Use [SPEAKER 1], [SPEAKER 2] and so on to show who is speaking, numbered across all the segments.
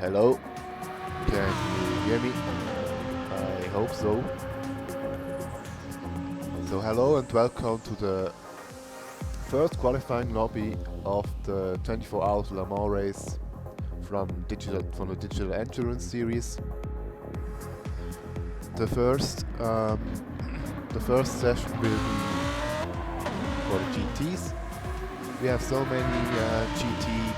[SPEAKER 1] Hello, can you hear me? I hope so. So hello and welcome to the first qualifying lobby of the 24 hours Le Mans race from the Digital Endurance series. The first session will be for the GTs. We have so many GT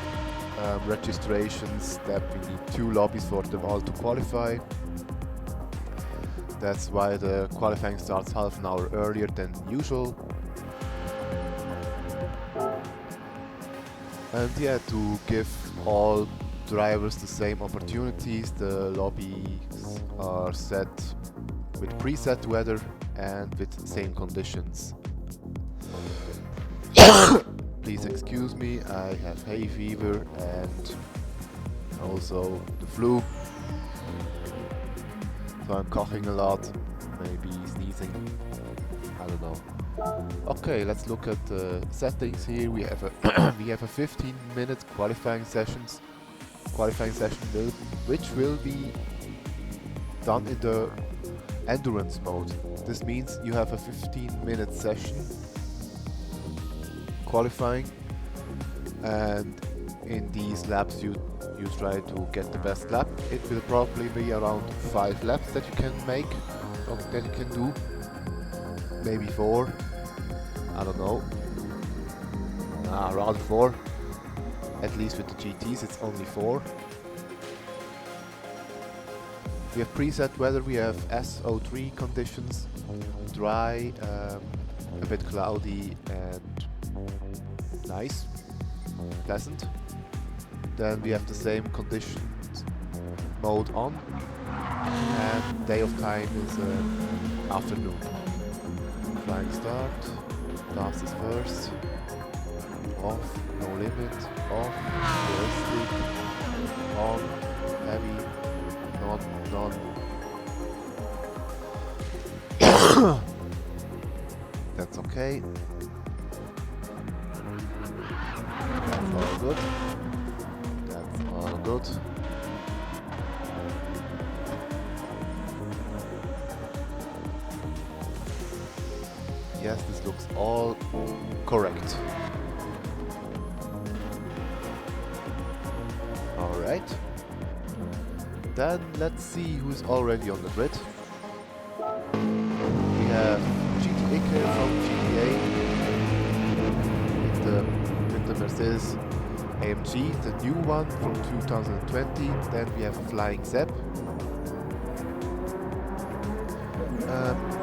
[SPEAKER 1] registrations that we need 2 lobbies for them all to qualify. That's why the qualifying starts half an hour earlier than usual. And yeah, to give all drivers the same opportunities, the lobbies are set with preset weather and with same conditions. Please excuse me, I have hay fever and also the flu. So I'm coughing a lot, maybe sneezing, I don't know. Okay, let's look at the settings here. We have a we have a 15-minute qualifying session, which will be done in the endurance mode. This means you have a 15-minute session qualifying, and in these laps you try to get the best lap. It will probably be around 5 laps that you can make, or that you can do, maybe 4, I don't know, rather 4, at least with the GTs it's only 4. We have preset weather, we have SO3 conditions, dry, a bit cloudy and nice, pleasant. Then we have the same conditions mode on, and day of time is afternoon. Flying start, fastest first, off, no limit, off, realistic, on, heavy, none. That's okay. That's all good. That's all good. Yes, this looks all correct. Alright. Then let's see who's already on the grid. We have GT Ike from GTA with the Mercedes AMG, the new one from 2020. Then we have Flying Zeb.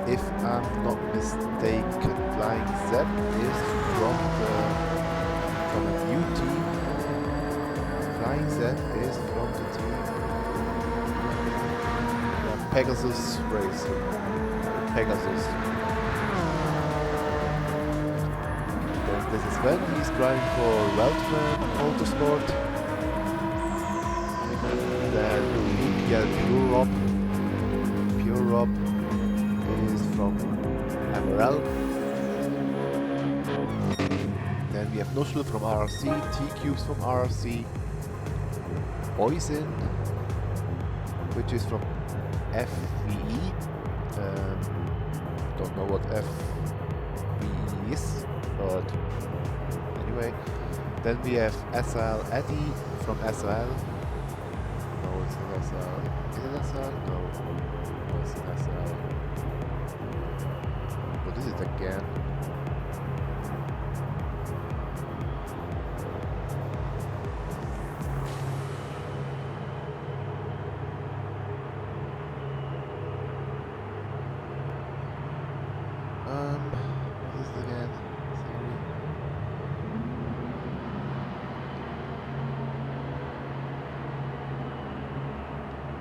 [SPEAKER 1] If I'm not mistaken, Flying Zeb is from a new team. Flying Zeb is from the team Pegasus Racing. Pegasus. Then this is when he's driving for Weltman Motorsport. Then Miguel Pure Rob is from MRL. Then we have Nuschel from RRC, T-Cubes from RRC, Boysin, which is from FVE. Don't know what FVE is, but anyway. Then we have SL Eddie from SL. No, it's not SL. Is it SL? No, it's SL. What is it again? What is it again?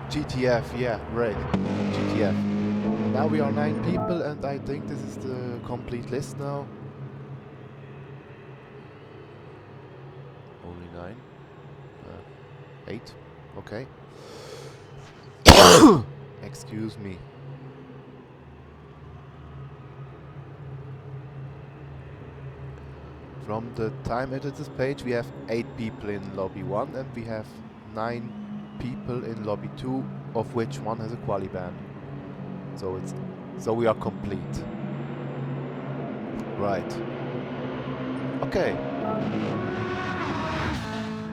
[SPEAKER 1] GTF, yeah, right. GTF. Now we are 9 people, and I think this is the complete list now. Only 9. 8. Okay. Excuse me. From the time editors page, we have 8 people in lobby 1, and we have 9 people in lobby 2, of which one has a quali ban. So we are complete. Right. Okay.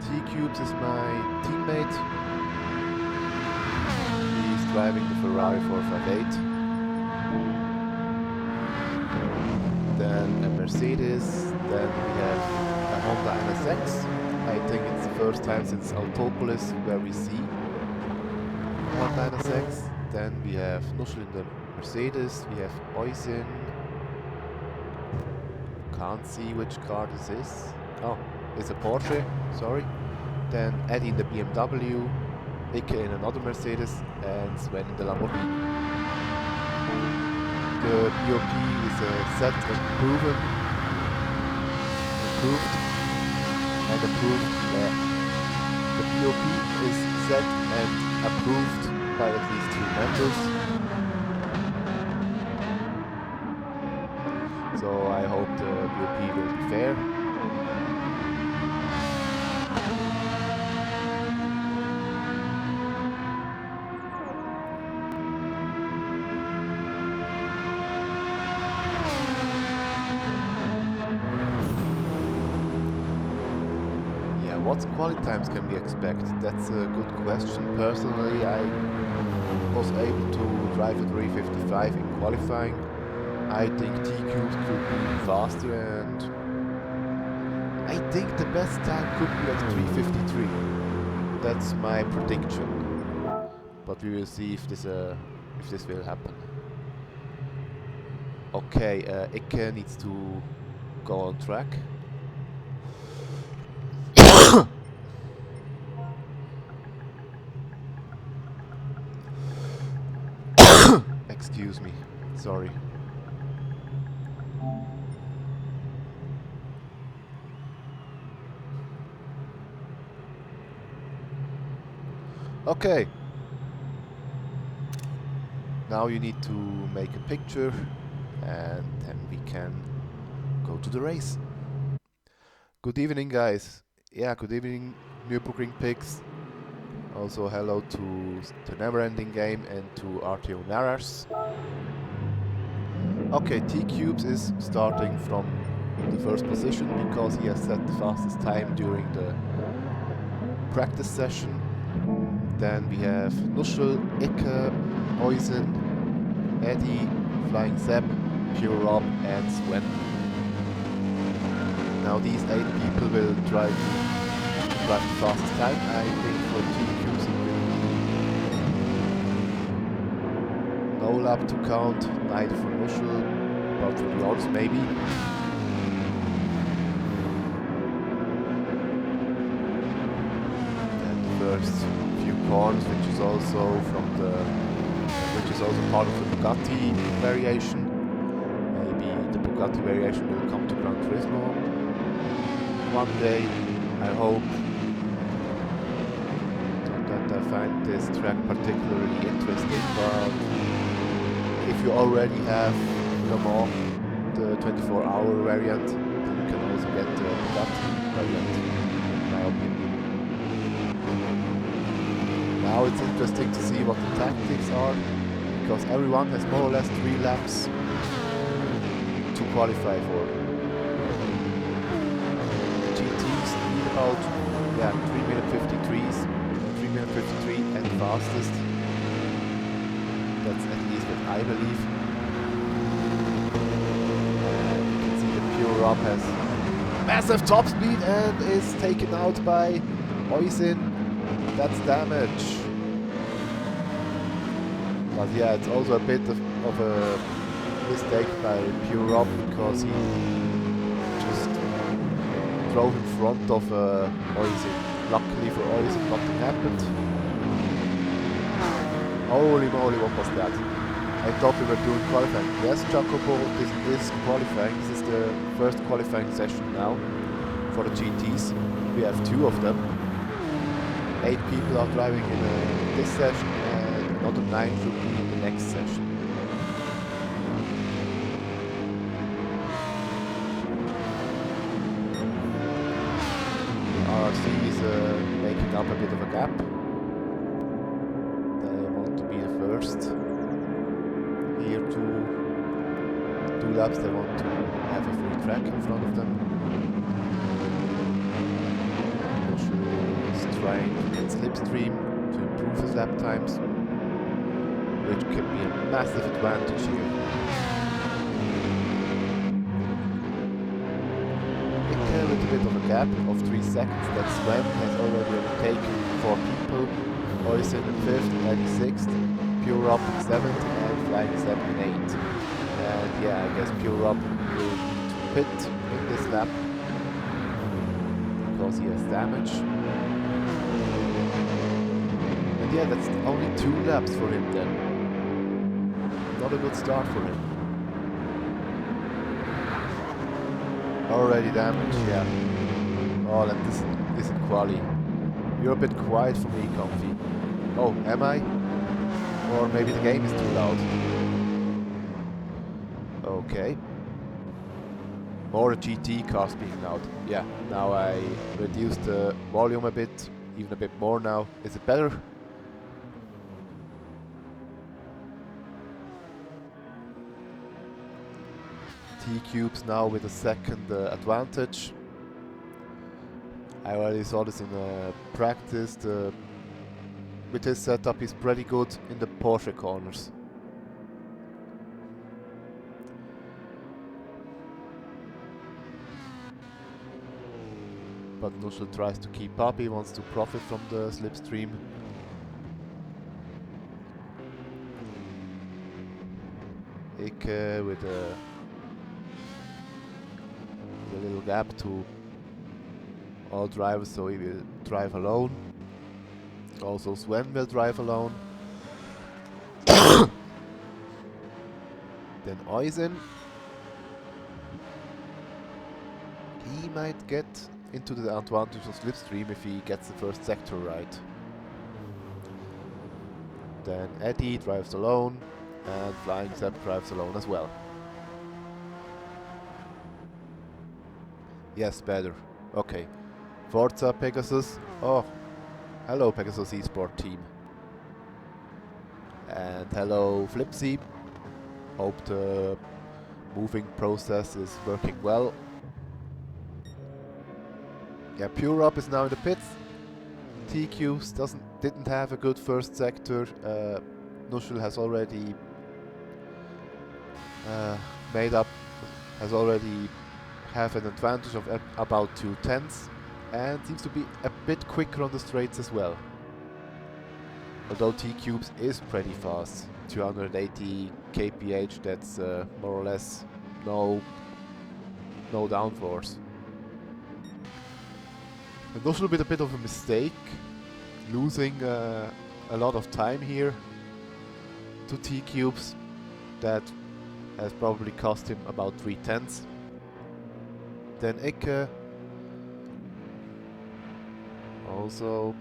[SPEAKER 1] T-Cubes is my teammate. He's driving the Ferrari 458. Then a Mercedes. Then we have a Honda NSX. I think it's the first time since Autopolis where we see Honda NSX. Then we have Nuschel in the Mercedes. We have Eusin. Can't see which car this is. Oh, it's a Porsche, sorry. Then Eddie in the BMW, Ike in another Mercedes, and Sven in the Lamborghini. The BOP is set and approved. The BOP is set and approved by at least 2 members. So I hope the BOP will be fair. What quality times can we expect? That's a good question. Personally, I was able to drive a 355 in qualifying. I think T-Cubes could be faster, and I think the best time could be at 353. That's my prediction. But we will see if this will happen. Okay, Ike needs to go on track. Excuse me, sorry. Okay. Now you need to make a picture and then we can go to the race. Good evening, guys. Yeah, good evening, Nürburgring Pigs. Also hello to the Neverending Game and to RTO Naras. Okay, T-Cubes is starting from the first position because he has set the fastest time during the practice session. Then we have Nuschel, Ike, Eusin, Eddie, Flying Sepp, Pure Rob and Sven. Now these 8 people will try to drive the fastest time. I think for T-Cubes it will be no lap to count, neither for Nuschel, but for the others maybe. And the first few corners, which is also part of the Bugatti variation. Maybe the Bugatti variation will come to Gran Turismo one day, I hope. Not that I find this track particularly interesting, but if you already have Le Mans, the 24-hour variant, then you can also get the Bugatti variant, in my opinion. Now it's interesting to see what the tactics are, because everyone has more or less 3 laps to qualify for. The GTs need about 3 minute 53s, 3 minute 53 at fastest. That's at least what I believe. And you can see the Pure Rob has massive top speed and is taken out by Eusin. That's damage. But yeah, it's also a bit of a mistake by Pure Rob because he just drove in front of Eusin. Luckily for Eusin, nothing happened. Holy moly, what was that? I thought we were doing qualifying. Yes, Jacopo, this is qualifying. This is the first qualifying session now for the GTs. We have 2 of them. 8 people are driving in this session and another 9 should be in the next session. The RRC is making up a bit of a gap. 2 laps they want to have a free track in front of them. Nuschel is trying to get slipstream to improve his lap times, which can be a massive advantage here. With a bit of a gap of 3 seconds, that Sven has already overtaken 4 people. Oysen in 5th, Eddie 6th, Pure Up in 7th, and Flying Sepp in 8th. And yeah, I guess Pure Up will need to pit in this lap because he has damage. And yeah, that's only 2 laps for him then. Not a good start for him. Already damage, yeah. Oh, and this isn't quali. You're a bit quiet for me, Comfy. Oh, am I? Or maybe the game is too loud. Okay. More GT cars being loud. Yeah, now I reduced the volume a bit, even a bit more now. Is it better? T-Cubes now with a second advantage. I already saw this in practice. With his setup he's pretty good in the Porsche corners. But Nuschel tries to keep up, he wants to profit from the slipstream. Ike with a little gap to all drivers, so he will drive alone. Also Sven will drive alone. Then Oysen. He might get into the advantage of slipstream if he gets the first sector right. Then Eddie drives alone, and Flying Sepp drives alone as well. Yes, better. Okay. Forza Pegasus. Oh, hello Pegasus eSport team. And hello Flipsy. Hope the moving process is working well. Yeah, Pure Up is now in the pits. T-Cubes didn't have a good first sector. Nuschel has already have an advantage of about 2/10, and seems to be a bit quicker on the straights as well. Although T-Cubes is pretty fast, 280 kph, that's more or less no downforce. And Nuschel with a bit of a mistake, losing a lot of time here to T-Cubes. That has probably cost him about 3/10. Then Ike, also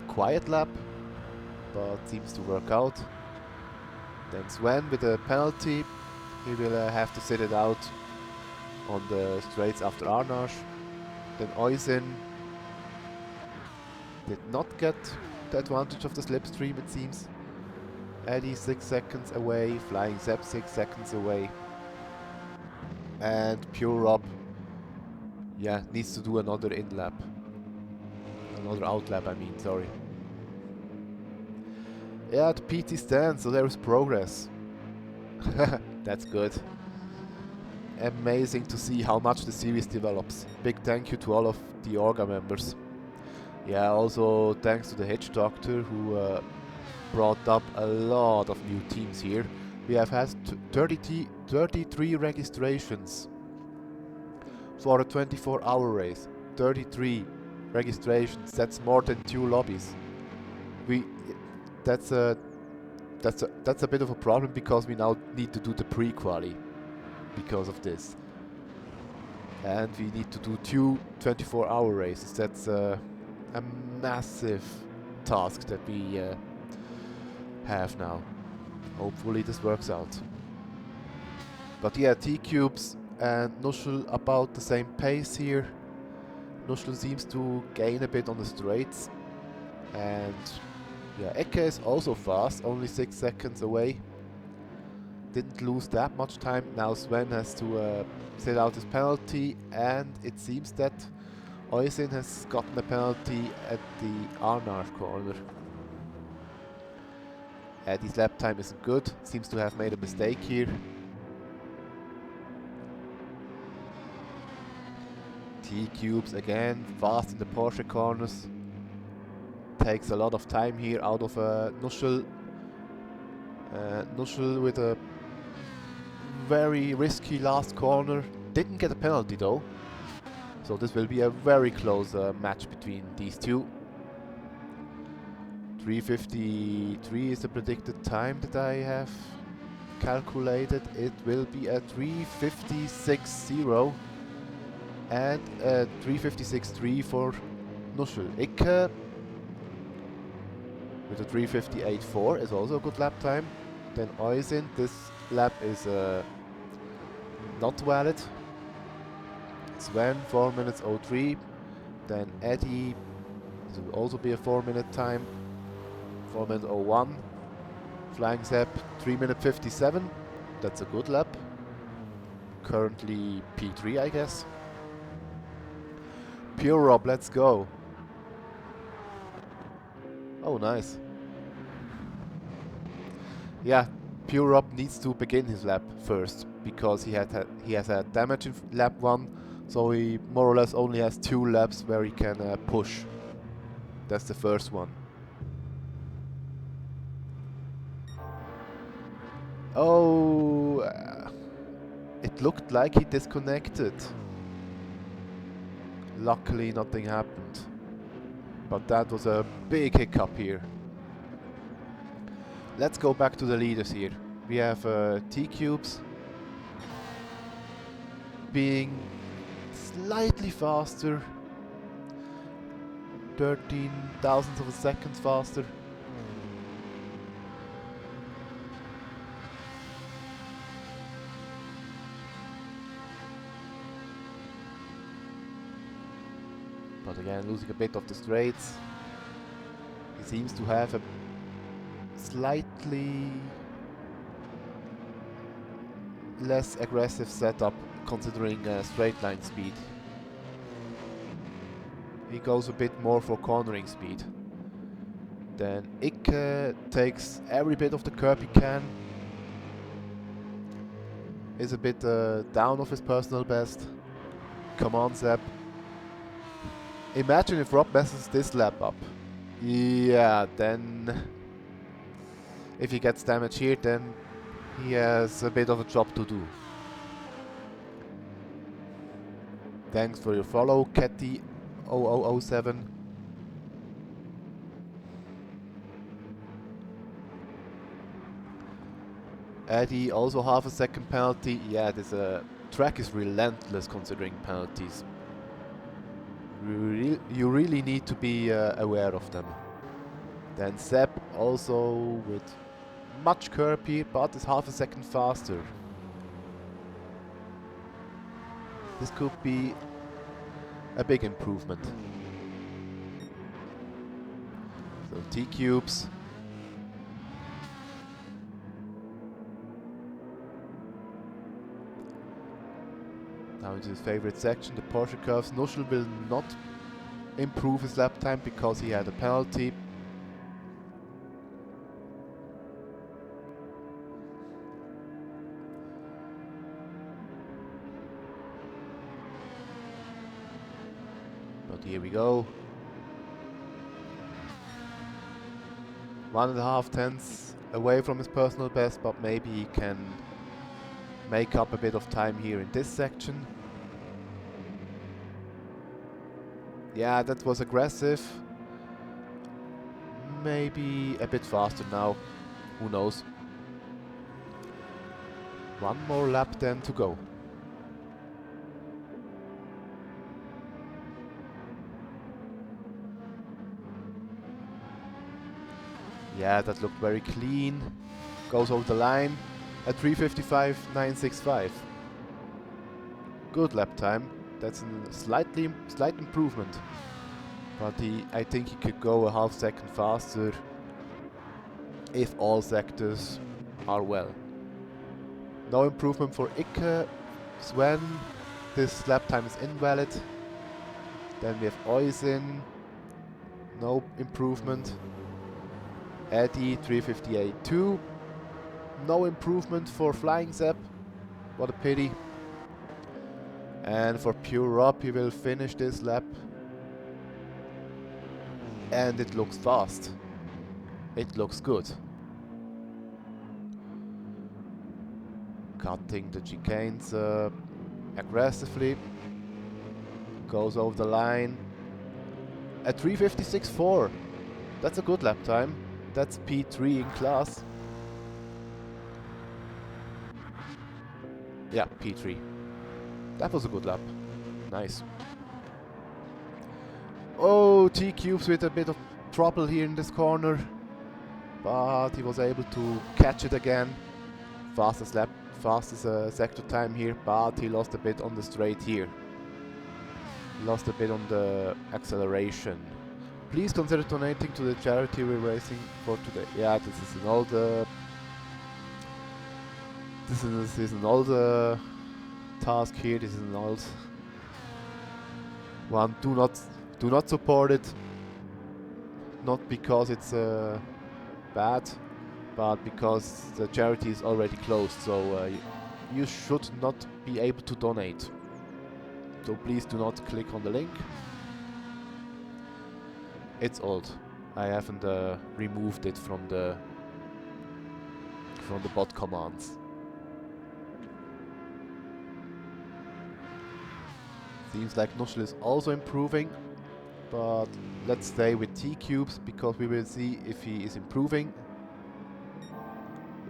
[SPEAKER 1] quiet lap, but seems to work out. Then Sven with a penalty, he will have to sit it out on the straights after Arnage. Then Oysen did not get the advantage of the slipstream, it seems. Eddie 6 seconds away, Flying Sepp 6 seconds away. And Pure Up, yeah, needs to do another in-lap. Another out-lap, I mean, sorry. Yeah, the PT stands, so there is progress. That's good. Amazing to see how much the series develops. Big thank you to all of the Orga members. Yeah, also thanks to the Hitch Doctor who brought up a lot of new teams here. We have had 33 registrations for a 24-hour race. 33 registrations, that's more than 2 lobbies. That's a bit of a problem because we now need to do the pre-quali because of this. And we need to do 2 24-hour races. That's a massive task that we have now. Hopefully this works out. But yeah, T-Cubes and Nuschel about the same pace here. Nuschel seems to gain a bit on the straights. And yeah, Eke is also fast, only 6 seconds away. didn't lose that much time. Now Sven has to sit out his penalty, and it seems that Oysin has gotten a penalty at the Arnar corner. Eddie's lap time isn't good, seems to have made a mistake here. T-Cubes again, fast in the Porsche corners. Takes a lot of time here out of Nuschel. Nuschel with a very risky last corner. Didn't get a penalty though. So this will be a very close match between these two. 3:53 is the predicted time that I have calculated. It will be a 3:56.0 and a 3:56.3 for Nuschel. Icke with a 3:58.4 is also a good lap time. Then Oysin, this lap is not valid. Sven 4 minutes 03. Then Eddie, this will also be a 4-minute time. 4 minutes 01. Flying Sepp 3 minute 57. That's a good lap. Currently P3, I guess. Pure Rob, let's go. Oh, nice. Yeah, Pure Rob needs to begin his lap first because he has had damage in lap 1, so he more or less only has 2 laps where he can push. That's the first one. Oh, it looked like he disconnected. Luckily nothing happened, but that was a big hiccup here. Let's go back to the leaders here. We have T-Cubes being slightly faster, 13 thousandths of a second faster. But again, losing a bit of the straights. He seems to have a slightly less aggressive setup considering straight line speed. He goes a bit more for cornering speed. Then Icke takes every bit of the curb he can. Is a bit down of his personal best. Come on, Sepp. Imagine if Rob messes this lap up. Yeah, then if he gets damage here, then he has a bit of a job to do. Thanks for your follow, Catty0007. Eddie, also half a second penalty. Yeah, this track is relentless considering penalties. You really need to be aware of them. Then Sepp also with much curb here, but is half a second faster. This could be a big improvement. So T-Cubes. Now into his favorite section, the Porsche curves. Nuschel will not improve his lap time because he had a penalty. But here we go. 1.5 tenths away from his personal best, but maybe he can make up a bit of time here in this section. Yeah, that was aggressive. Maybe a bit faster now. Who knows? One more lap then to go. Yeah, that looked very clean. Goes over the line at 3:55.965. Good lap time. That's a slight improvement. But I think he could go a half second faster if all sectors are well. No improvement for Icke. Sven, this lap time is invalid. Then we have Oisin, no improvement. Eddie 358.2. No improvement for Flying Zepp. What a pity. And for Pure Rob, he will finish this lap. And it looks fast. It looks good. Cutting the chicanes aggressively. Goes over the line. At 356.4. That's a good lap time. That's P3 in class. Yeah, P3. That was a good lap. Nice. Oh, T-Cubes with a bit of trouble here in this corner. But he was able to catch it again. Fastest lap, fastest sector time here. But he lost a bit on the straight here. Lost a bit on the acceleration. Please consider donating to the charity we're raising for today. Yeah, this is an old... This is an old task here. This is an old one. Do not support it. Not because it's bad, but because the charity is already closed. So you should not be able to donate. So please do not click on the link. It's old. I haven't removed it from the bot commands. Seems like Nushel is also improving, but let's stay with T-Cubes because we will see if he is improving.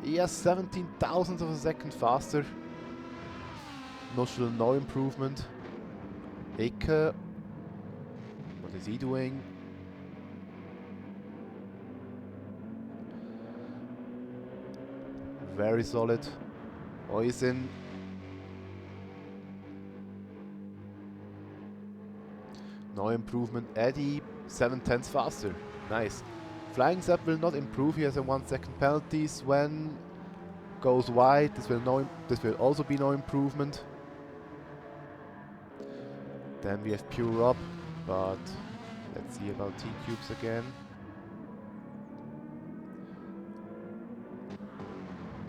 [SPEAKER 1] He has 17 thousandths of a second faster. Nushel, no improvement. Icke, what is he doing? Very solid. Oisin. No improvement. Eddie, 7/10 faster. Nice. Flying Zepp will not improve. He has a 1 second penalty. Sven goes wide. This will also be no improvement. Then we have Pure Rob, but let's see about T-Cubes again.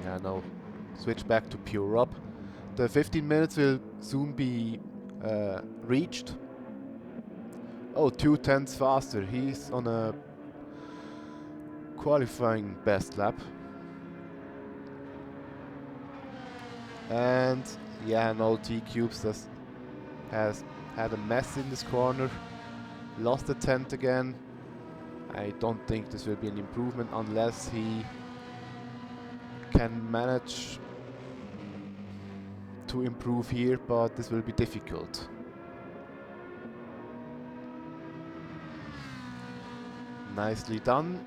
[SPEAKER 1] Yeah, no. Switch back to Pure Rob. The 15 minutes will soon be reached. Oh, 2/10 faster. He's on a qualifying best lap. And yeah, no, T-Cubes has had a mess in this corner. Lost the 10th again. I don't think this will be an improvement unless he can manage to improve here, but this will be difficult. Nicely done.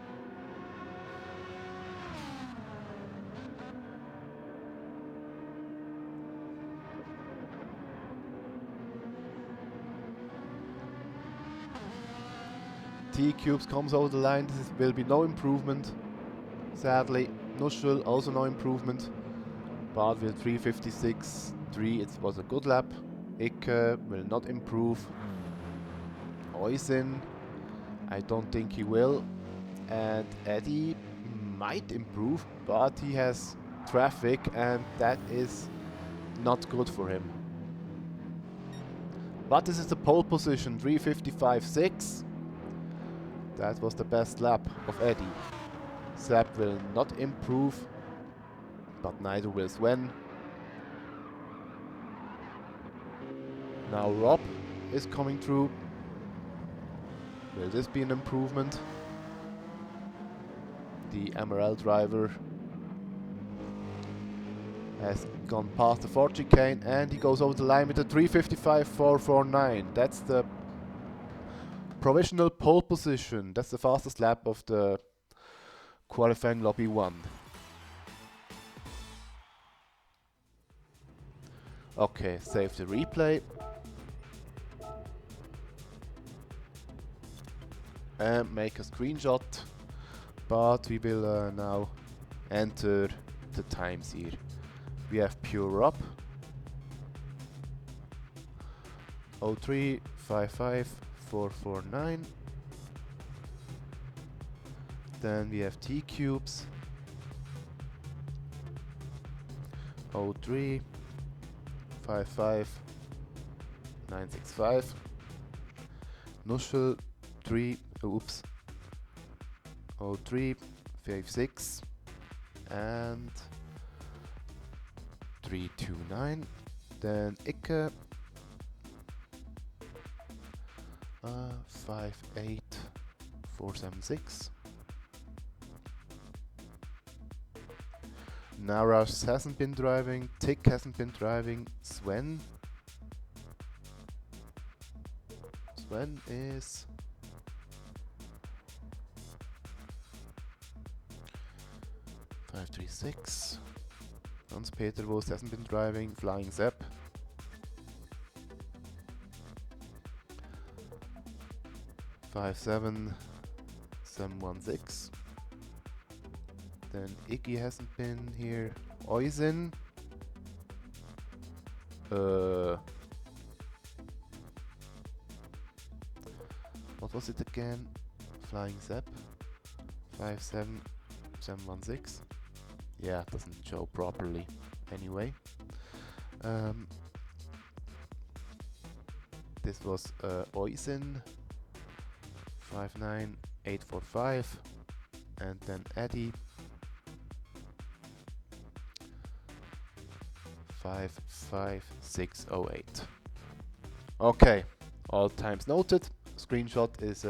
[SPEAKER 1] T-Cubes comes over the line. This will be no improvement, sadly. Nushel also no improvement, but with 356.3 it was a good lap. Icke will not improve. Oisin, I don't think he will. And Eddie might improve, but he has traffic and that is not good for him. But this is the pole position, 355.6. That was the best lap of Eddie. Zepp will not improve, but neither will Sven. Now Rob is coming through. Will this be an improvement? The MRL driver has gone past the 4 chicane and he goes over the line with a 355.449. That's the provisional pole position. That's the fastest lap of the qualifying lobby 1. Okay, save the replay. And make a screenshot. But we will now enter the times here. We have Pure Up 03 55 449. Then we have T Cubes 03 55 965. Nuschel 03 56 and 329. Then Icke 58476. Naras hasn't been driving, Tick hasn't been driving, Sven is 536. Hans Peter Wurst hasn't been driving, Flying Zepp 57716. Then Iggy hasn't been here. Oisin. What was it again? Flying Zepp 57716. Yeah, it doesn't show properly. Anyway, this was Oisin 59845, and then Eddie 55608. Okay, all times noted. Screenshot is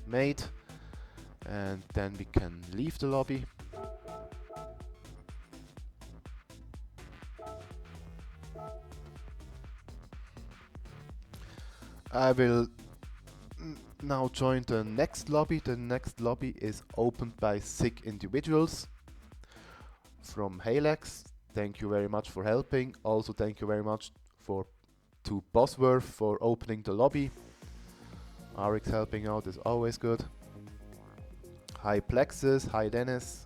[SPEAKER 1] made, and then we can leave the lobby. I will now join the next lobby. The next lobby is opened by sick individuals from Halex. Thank you very much for helping. Also, thank you very much to Bosworth for opening the lobby. Arix helping out is always good. Hi Plexus, hi Dennis,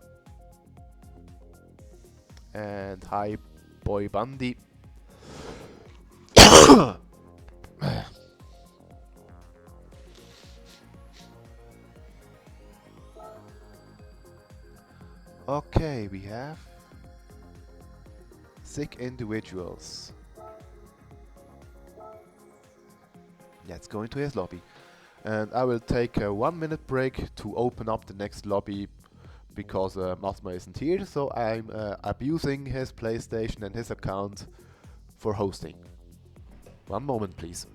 [SPEAKER 1] and hi Boy Bundy. Okay, we have sick individuals. Let's go into his lobby. And I will take a 1-minute break to open up the next lobby because Masma isn't here, so I'm abusing his PlayStation and his account for hosting. 1 moment, please.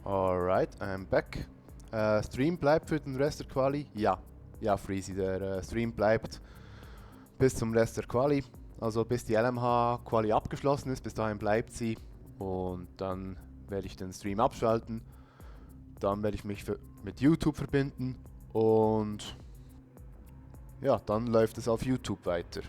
[SPEAKER 1] Alright, I'm back. Stream bleibt für den Rest der Quali? Ja. Ja, Freezy, der Stream bleibt bis zum Rest der Quali. Also bis die LMH-Quali abgeschlossen ist, bis dahin bleibt sie. Und dann werde ich den Stream abschalten. Dann werde ich mich mit YouTube verbinden. Und ja, dann läuft es auf YouTube weiter.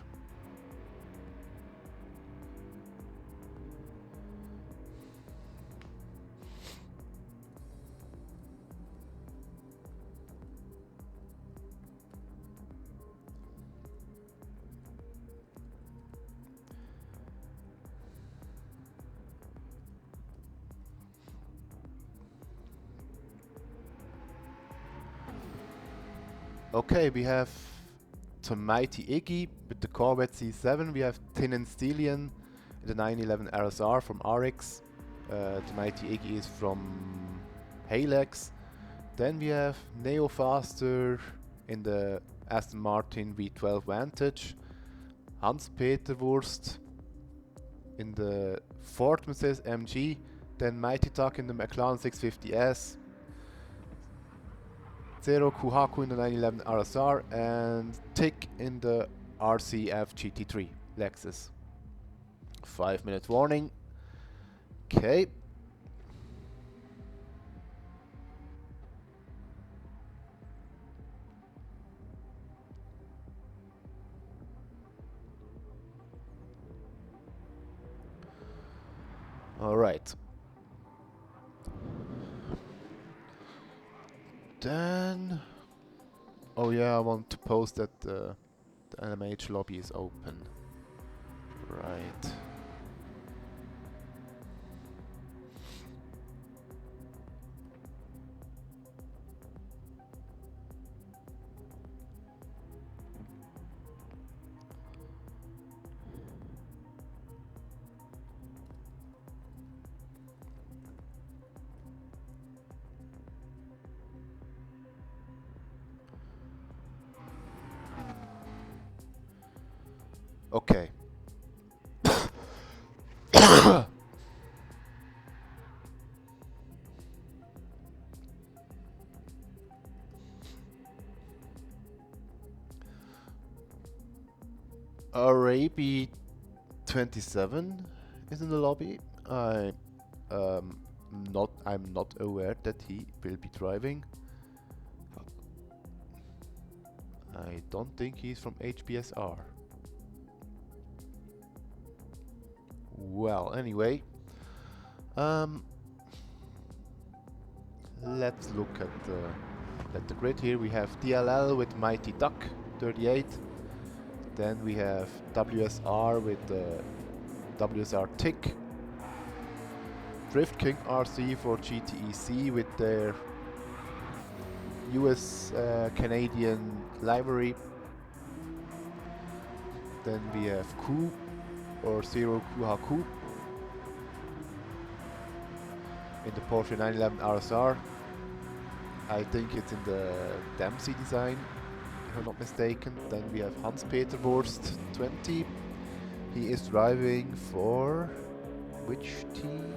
[SPEAKER 1] Okay, we have the Mighty Iggy with the Corvette C7. We have Tin and Stillion, the 911 RSR from RX. The Mighty Iggy is from Halex. Then we have Neo Faster in the Aston Martin V12 Vantage. Hans-Peter Wurst in the Ford Mercedes MG. Then Mighty Tuck in the McLaren 650S. Zero Kuhaku in the 911 RSR and Tick in the RCF GT3 Lexus. 5-minute warning. Okay. All right. Then, oh yeah, I want to post that the NMH lobby is open. Right. Okay. Arabi 27 is in the lobby. I'm not aware that he will be driving. I don't think he's from HBSR. Well, anyway, let's look at the grid here. We have DLL with Mighty Duck 38. Then we have WSR with the WSR Tick. Drift King RC for GTEC with their US Canadian livery. Then we have Ku or Zero Kuhaku in the Porsche 911 RSR. I think it's in the Dempsey design, if I'm not mistaken. Then we have Hans-Peter Wurst 20. He is driving for which team?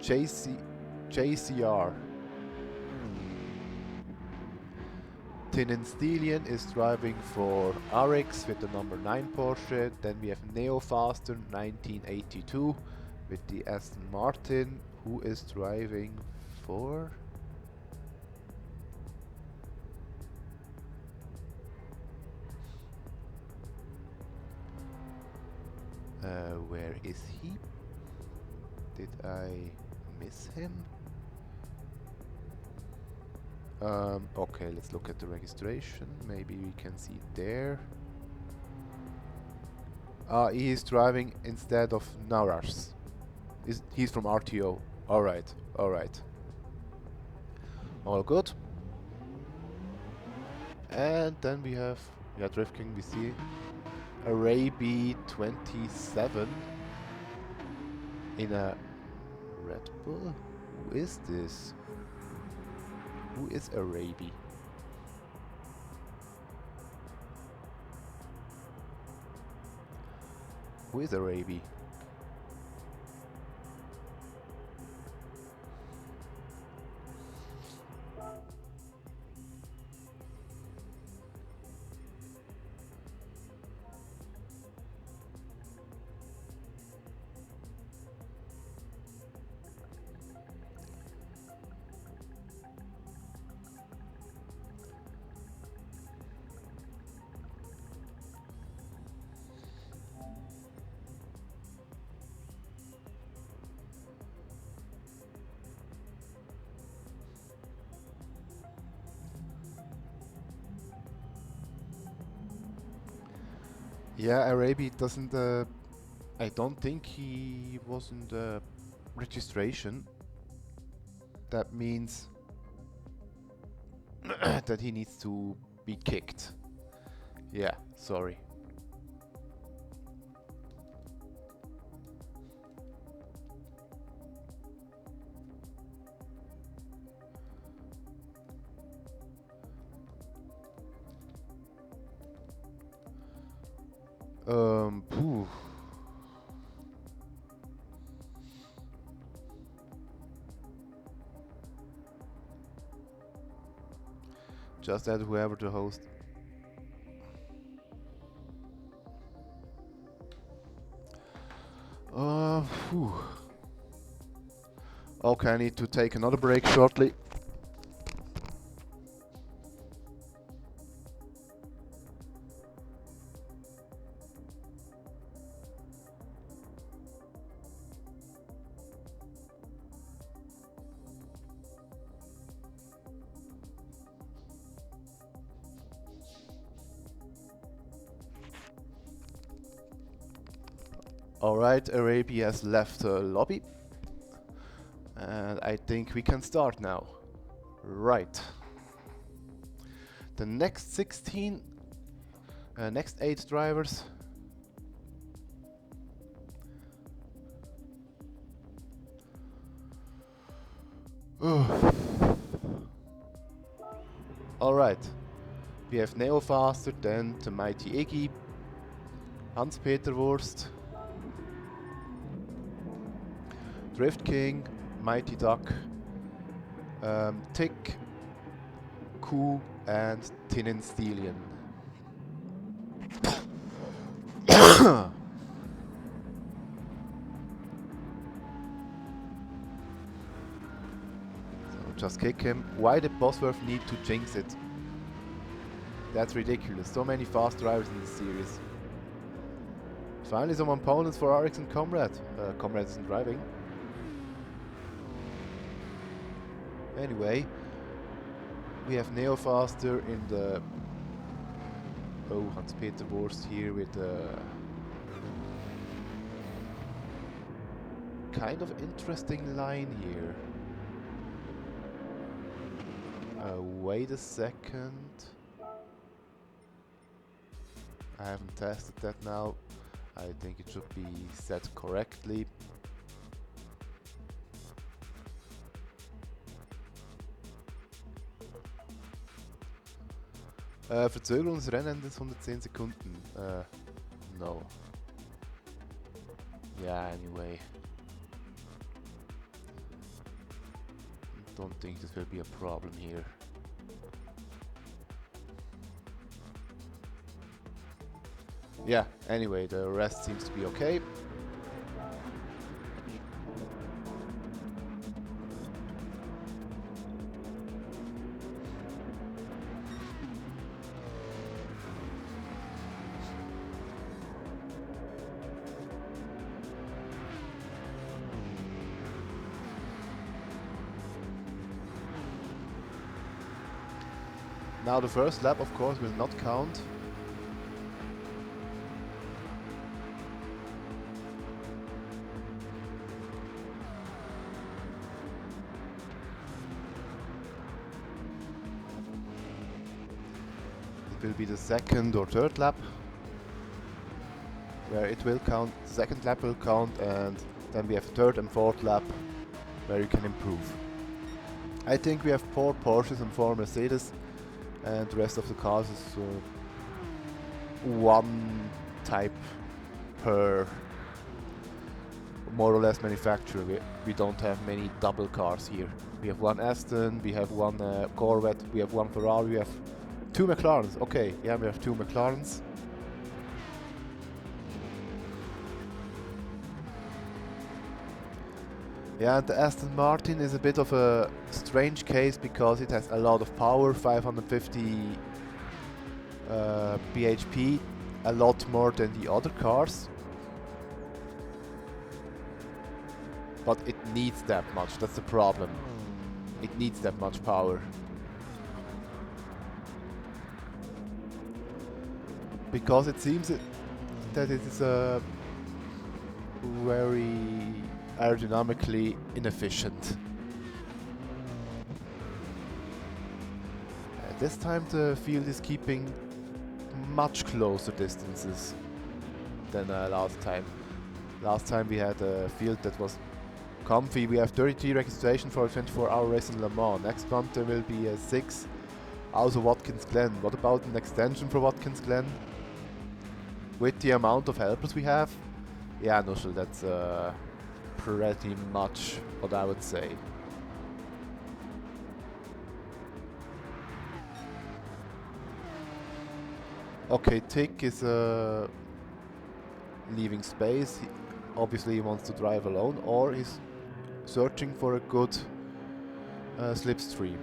[SPEAKER 1] JCR. Tin and Stillion is driving for RX with the number 9 Porsche. Then we have Neo Faster 1982 with the Aston Martin, who is driving for where is he? Did I miss him? Okay, let's look at the registration. Maybe we can see it there. He is driving instead of Naras. He's from RTO. Alright, alright. All good. And then we have, yeah, Drift King, we see Arabi 27 in a Red Bull. Who is this? Who is Arabi? Who is Arabi? Yeah, Arabi doesn't. I don't think he was in the registration. That means that he needs to be kicked. Yeah, sorry. Phew. Just add whoever to host. Phew. Okay, I need to take another break shortly. Alright, Arabia has left the lobby. And I think we can start now. Right. The next 16, next 8 drivers. Alright. We have Neo Faster, then the Mighty Iggy, Hans-Peter Wurst, Drift King, Mighty Duck, Tick, Ku, and Tinin Steelian. So just kick him. Why did Bosworth need to jinx it? That's ridiculous. So many fast drivers in this series. Finally some opponents for RX and Comrade. Comrade isn't driving. Anyway, we have Neo Faster in the... Oh, Hans-Peter Wurst here with kind of interesting line here. Wait a second. I haven't tested that now. I think it should be set correctly. Verzögerungsrennen des 110 Sekunden. No. Yeah, anyway. Don't think this will be a problem here. Yeah, anyway, the rest seems to be okay. Now the first lap, of course, will not count. It will be the second or third lap where it will count. The second lap will count, and then we have third and fourth lap where you can improve. I think we have 4 Porsches and 4 Mercedes, and the rest of the cars is one type per more or less manufacturer. We don't have many double cars here. We have 1 Aston, we have 1 Corvette, we have 1 Ferrari, we have 2 McLarens. Okay, yeah, we have 2 McLarens. Yeah, and the Aston Martin is a bit of a strange case because it has a lot of power, 550 bhp, a lot more than the other cars. But it needs that much, that's the problem. It needs that much power. Because it seems that it is very aerodynamically inefficient. This time the field is keeping much closer distances than last time. Last time we had a field that was comfy. We have 33 registration for a 24-hour race in Le Mans. Next month there will be a 6 out of Watkins Glen. What about an extension for Watkins Glen? With the amount of helpers we have? Yeah, Nushel, that's pretty much what I would say. Okay, Tick is leaving space. Obviously he wants to drive alone, or he's searching for a good slipstream.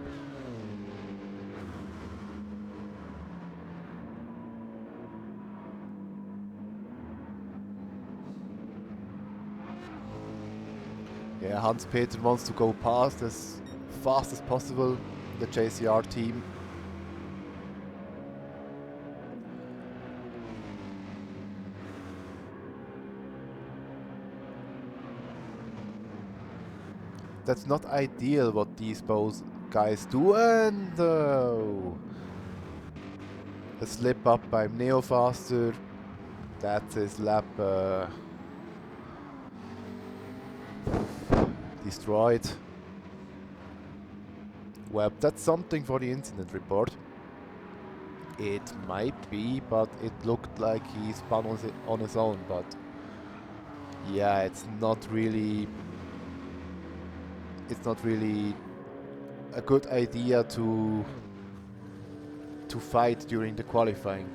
[SPEAKER 1] Yeah, Hans-Peter wants to go past as fast as possible, the JCR team. That's not ideal what these both guys do, and a slip up by Neofaster. That's his lap destroyed. Well, that's something for the incident report. It might be, but it looked like he spun on his own, but yeah, it's not really a good idea to fight during the qualifying.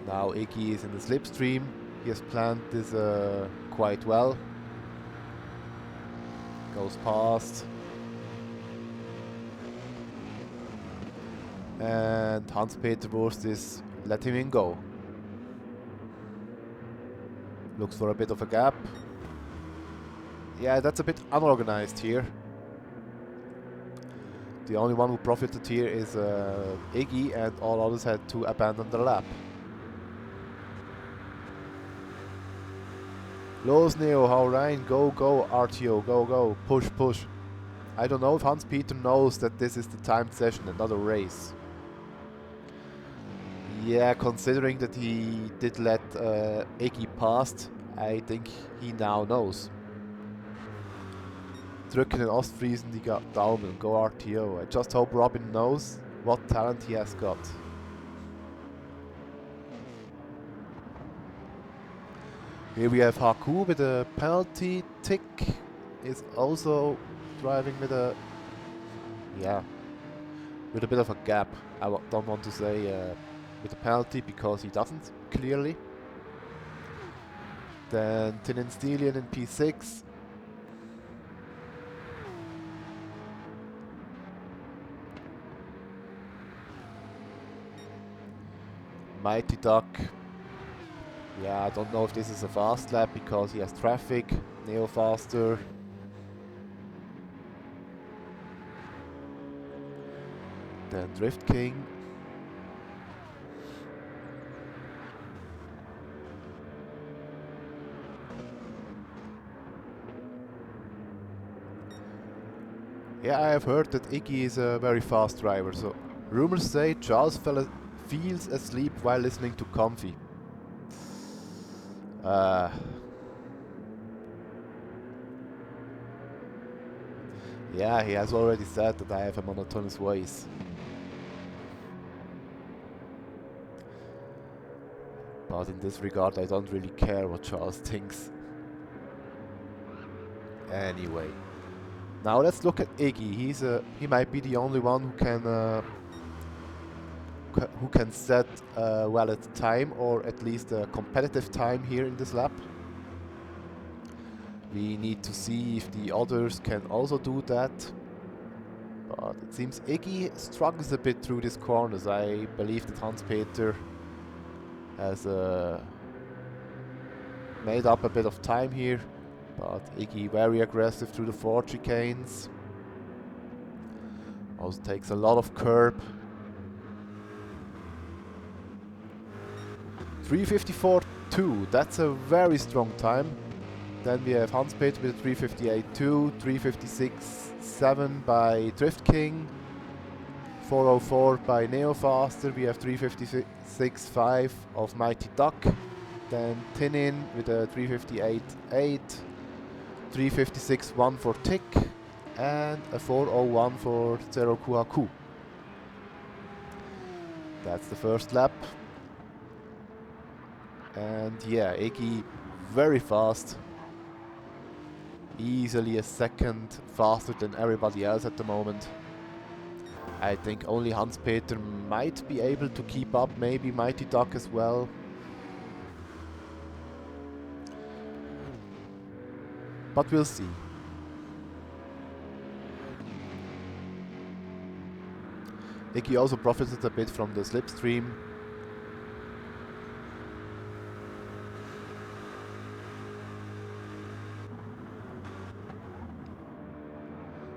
[SPEAKER 1] Now Iggy is in the slipstream. He has planned this quite well. Goes past. And Hans-Peter Wurst is letting him go. Looks for a bit of a gap. Yeah, that's a bit unorganized here. The only one who profited here is Iggy, and all others had to abandon the lap. Los Neo, hau rein, go, go, RTO, go, go, push, push. I don't know if Hans-Peter knows that this is the timed session and not a race. Yeah, considering that he did let Iggy past, I think he now knows. Drücken den Ostfriesen die Daumen, go RTO. I just hope Robin knows what talent he has got. Here we have Haku with a penalty. Tick is also driving with a bit of a gap. I don't want to say with a penalty because he doesn't, clearly. Then Tin and Steelian in P6. Mighty Duck. Yeah, I don't know if this is a fast lap because he has traffic. Neo faster. Then Drift King. Yeah, I have heard that Iggy is a very fast driver, so rumors say Charles feels asleep while listening to Comfy. Yeah, he has already said that I have a monotonous voice. But in this regard, I don't really care what Charles thinks. Anyway. Now let's look at Iggy. He might be the only one who can set a valid time, or at least a competitive time here in this lap. We need to see if the others can also do that. But it seems Iggy struggles a bit through these corners. I believe that Hans-Peter has made up a bit of time here. But Iggy very aggressive through the 4 chicanes. Also takes a lot of curb. 3:54.2, that's a very strong time. Then we have Hans-Peter with 3:58.2, 3:56.7 by Drift King, 4:04 by Neofaster. We have 3:56.5 of Mighty Duck. Then Tinin with a 3:58.8, 3:56.1 for Tick, and a 4:01 for Zero Kuhaku. That's the first lap. And yeah, Iggy very fast. Easily a second faster than everybody else at the moment. I think only Hans-Peter might be able to keep up, maybe Mighty Duck as well. But we'll see. Iggy also profited a bit from the slipstream.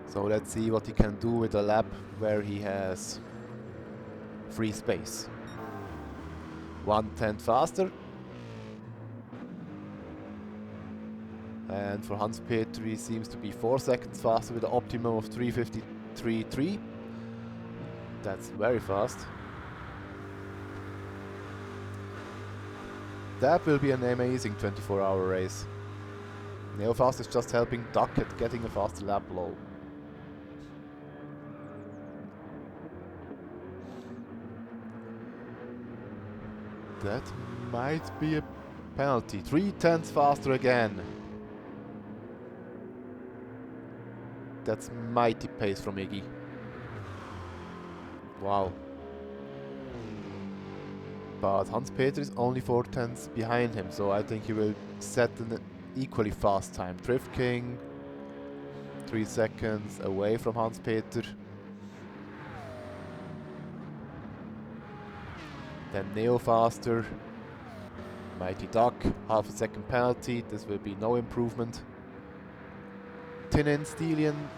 [SPEAKER 1] So let's see what he can do with a lap where he has free space. 1/10 faster. And for Hans-Peter he seems to be 4 seconds faster with an optimum of 3:53.3. That's very fast. That will be an amazing 24-hour race. Neofast is just helping Duck at getting a faster lap low. That might be a penalty. 3/10 faster again. That's mighty pace from Iggy. Wow. But Hans-Peter is only 4/10 behind him, so I think he will set an equally fast time. Drift King, 3 seconds away from Hans-Peter. Then Neofaster, Mighty Duck, half a second penalty, this will be no improvement. Tinin, Stelian,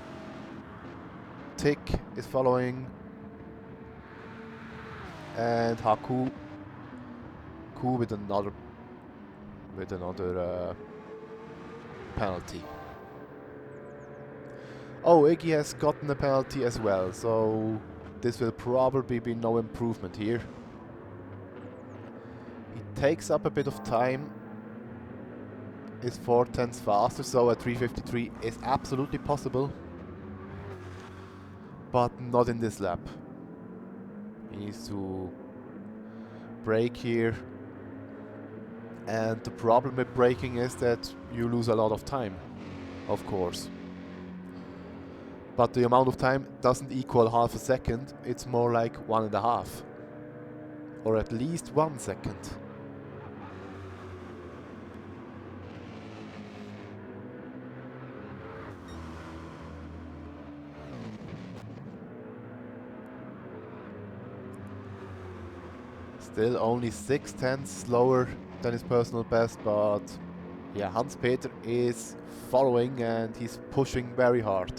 [SPEAKER 1] Tick is following, and Haku with another penalty. Oh, Iggy has gotten a penalty as well, so this will probably be no improvement here. He takes up a bit of time, is 4/10 faster, so a 3:53 is absolutely possible, but not in this lap. He needs to brake here, and the problem with braking is that you lose a lot of time, of course. But the amount of time doesn't equal half a second, it's more like 1.5, or at least 1 second. Still only 6/10 slower than his personal best, but yeah, Hans-Peter is following and he's pushing very hard.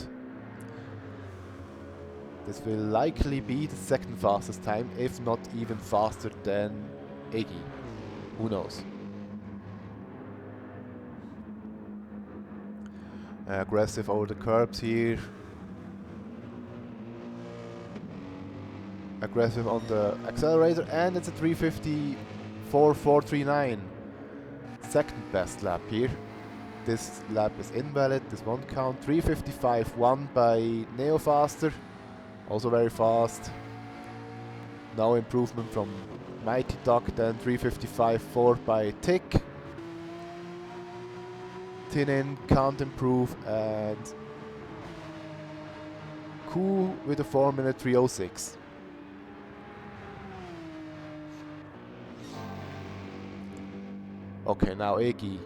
[SPEAKER 1] This will likely be the second fastest time, if not even faster than Iggy. Who knows? Aggressive over the curbs here. Aggressive on the accelerator, and it's a 3:54.439. Second best lap here. This lap is invalid, this won't count. 3:55.1 by Neofaster, also very fast. No improvement from Mighty Duck. Then 3:55.4 by Tick. Tinin can't improve, and Ku with a 4-minute 3:06. Okay, now Iggy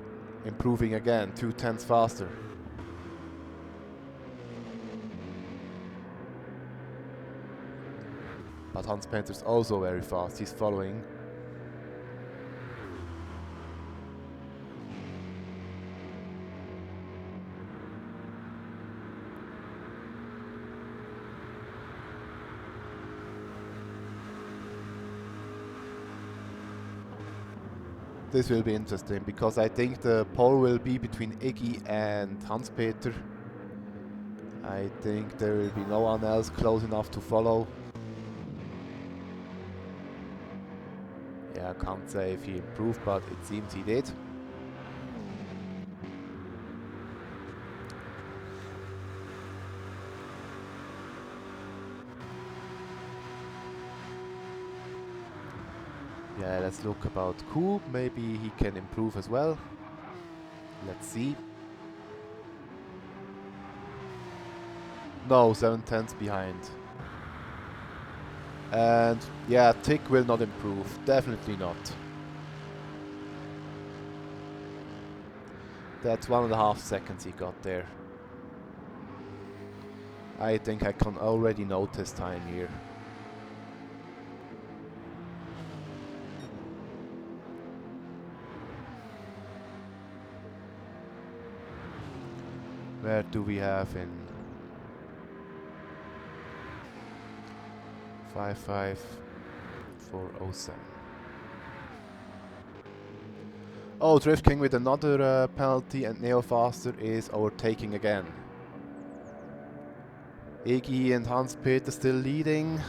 [SPEAKER 1] improving again, 2/10 faster. But Hans-Peter's also very fast, he's following. This will be interesting because I think the pole will be between Iggy and Hans-Peter. I think there will be no one else close enough to follow. Yeah, I can't say if he improved, but it seems he did. Yeah, let's look about Coop. Maybe he can improve as well. Let's see. No, 7/10 behind. And yeah, Tick will not improve. Definitely not. That's 1.5 seconds he got there. I think I can already notice time here. Where do we have in 55407? Oh, Drift King with another penalty, and Neo Faster is overtaking again. Iggy and Hans-Peter still leading.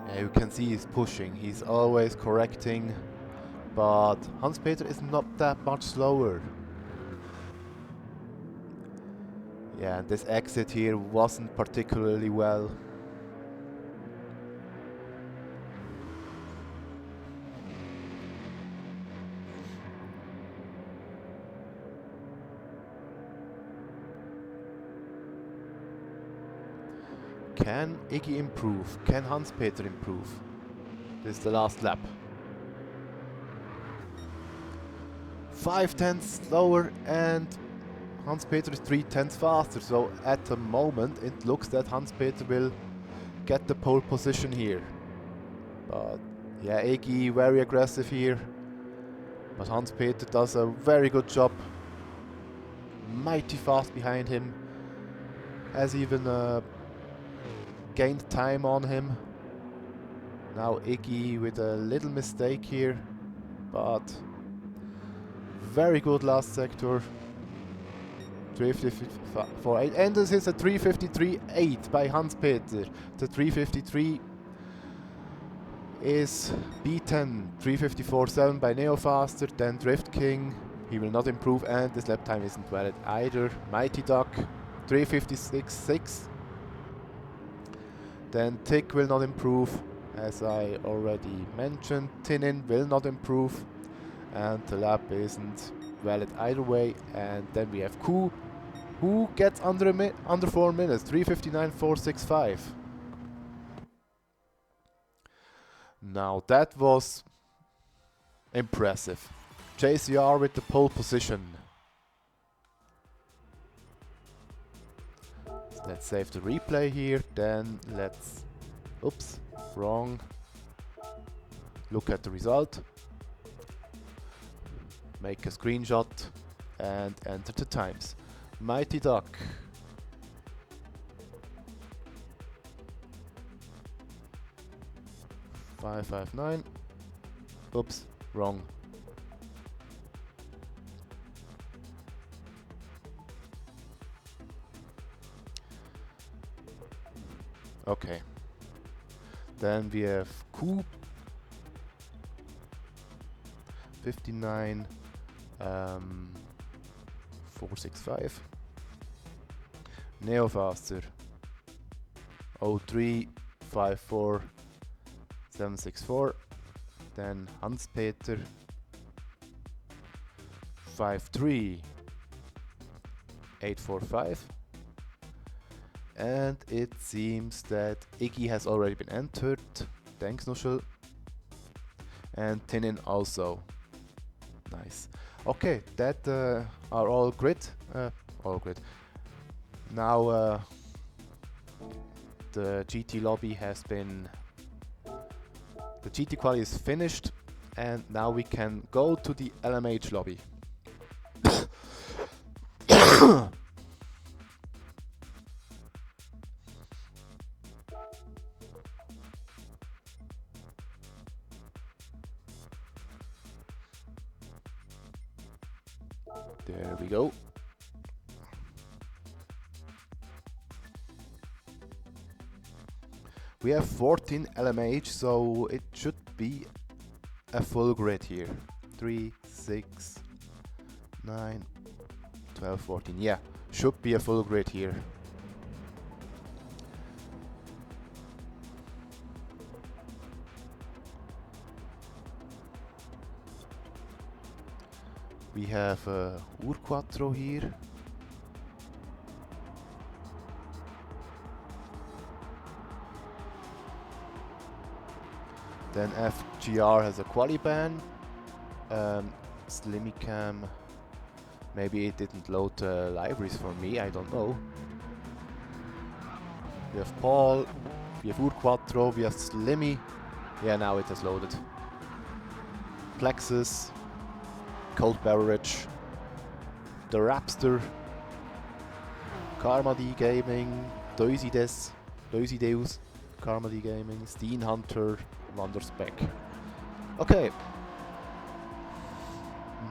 [SPEAKER 1] Yeah, you can see he's pushing, he's always correcting, but Hans-Peter is not that much slower. Yeah, this exit here wasn't particularly well. Can Iggy improve? Can Hans-Peter improve? This is the last lap. 5/10 slower and Hans-Peter is 3/10 faster, so at the moment it looks that Hans-Peter will get the pole position here. But yeah, Iggy very aggressive here, but Hans-Peter does a very good job. Mighty fast behind him, has even gained time on him. Now Iggy with a little mistake here, but very good last sector. 354.8, and this is a 353.8 by Hans-Peter. The 353 is beaten. 354.7 by Neo Faster, then Drift King. He will not improve, and this lap time isn't valid either. Mighty Duck 356.6. Then Tick will not improve, as I already mentioned. Tinin will not improve, and the lap isn't valid either way. And then we have Ku, who gets under 4 minutes, 359.465. Now that was impressive. JCR with the pole position. Let's save the replay here, then let's, oops, wrong. Look at the result. Make a screenshot and enter the times. Mighty Duck. .559. Oops, wrong. Okay. Then we have Coop 59 465. Neo Faster 03 54 764. Then Hans-Peter 53 845. And it seems that Iggy has already been entered. Thanks, Nushel. And Tinin also. Nice. Okay, that are all grid. All grid. Now the GT lobby has been. The GT quali is finished, And now we can go to the LMH lobby. There we go. We have 14 LMH, so it should be a full grid here. 3, 6, 9, 12, 14. Yeah, should be a full grid here. We have Urquattro here. Then FGR has a Qualiban. Slimicam, maybe it didn't load libraries for me, I don't know. We have Paul, we have Urquattro, we have Slimmy. Yeah, now it has loaded. Plexus, Cold Beverage, The Rapster, Karma D Gaming, Deusideus, Karma D Gaming, Steen Hunter, Wanderspec. Okay.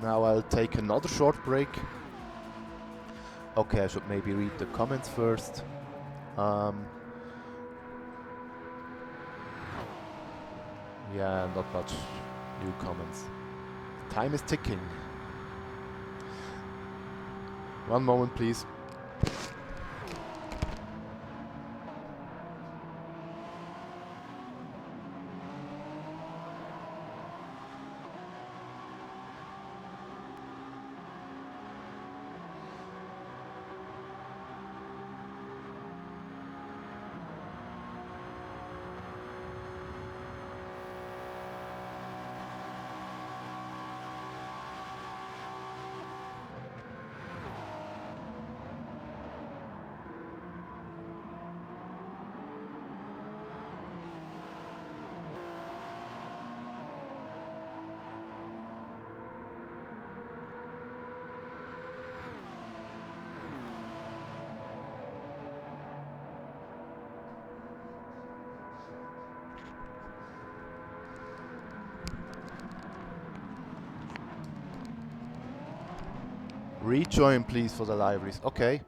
[SPEAKER 1] Now I'll take another short break. Okay, I should maybe read the comments first. Yeah, not much new comments. Time is ticking. One moment, please. Rejoin, please, for the libraries. Okay.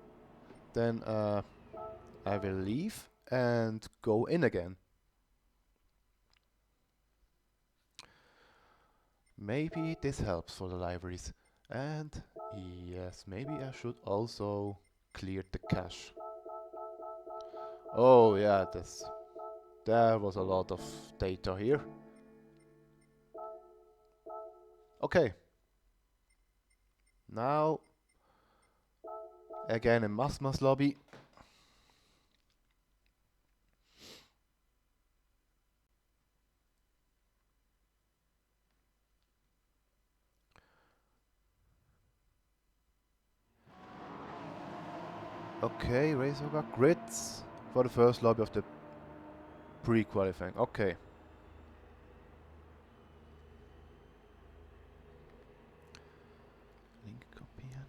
[SPEAKER 1] Then I will leave and go in again. Maybe this helps for the libraries. And yes, maybe I should also clear the cache. Oh yeah, there was a lot of data here. Okay. Now again in Masmas lobby. Okay, Razorback grids for the first lobby of the pre-qualifying. Okay. Link kopieren.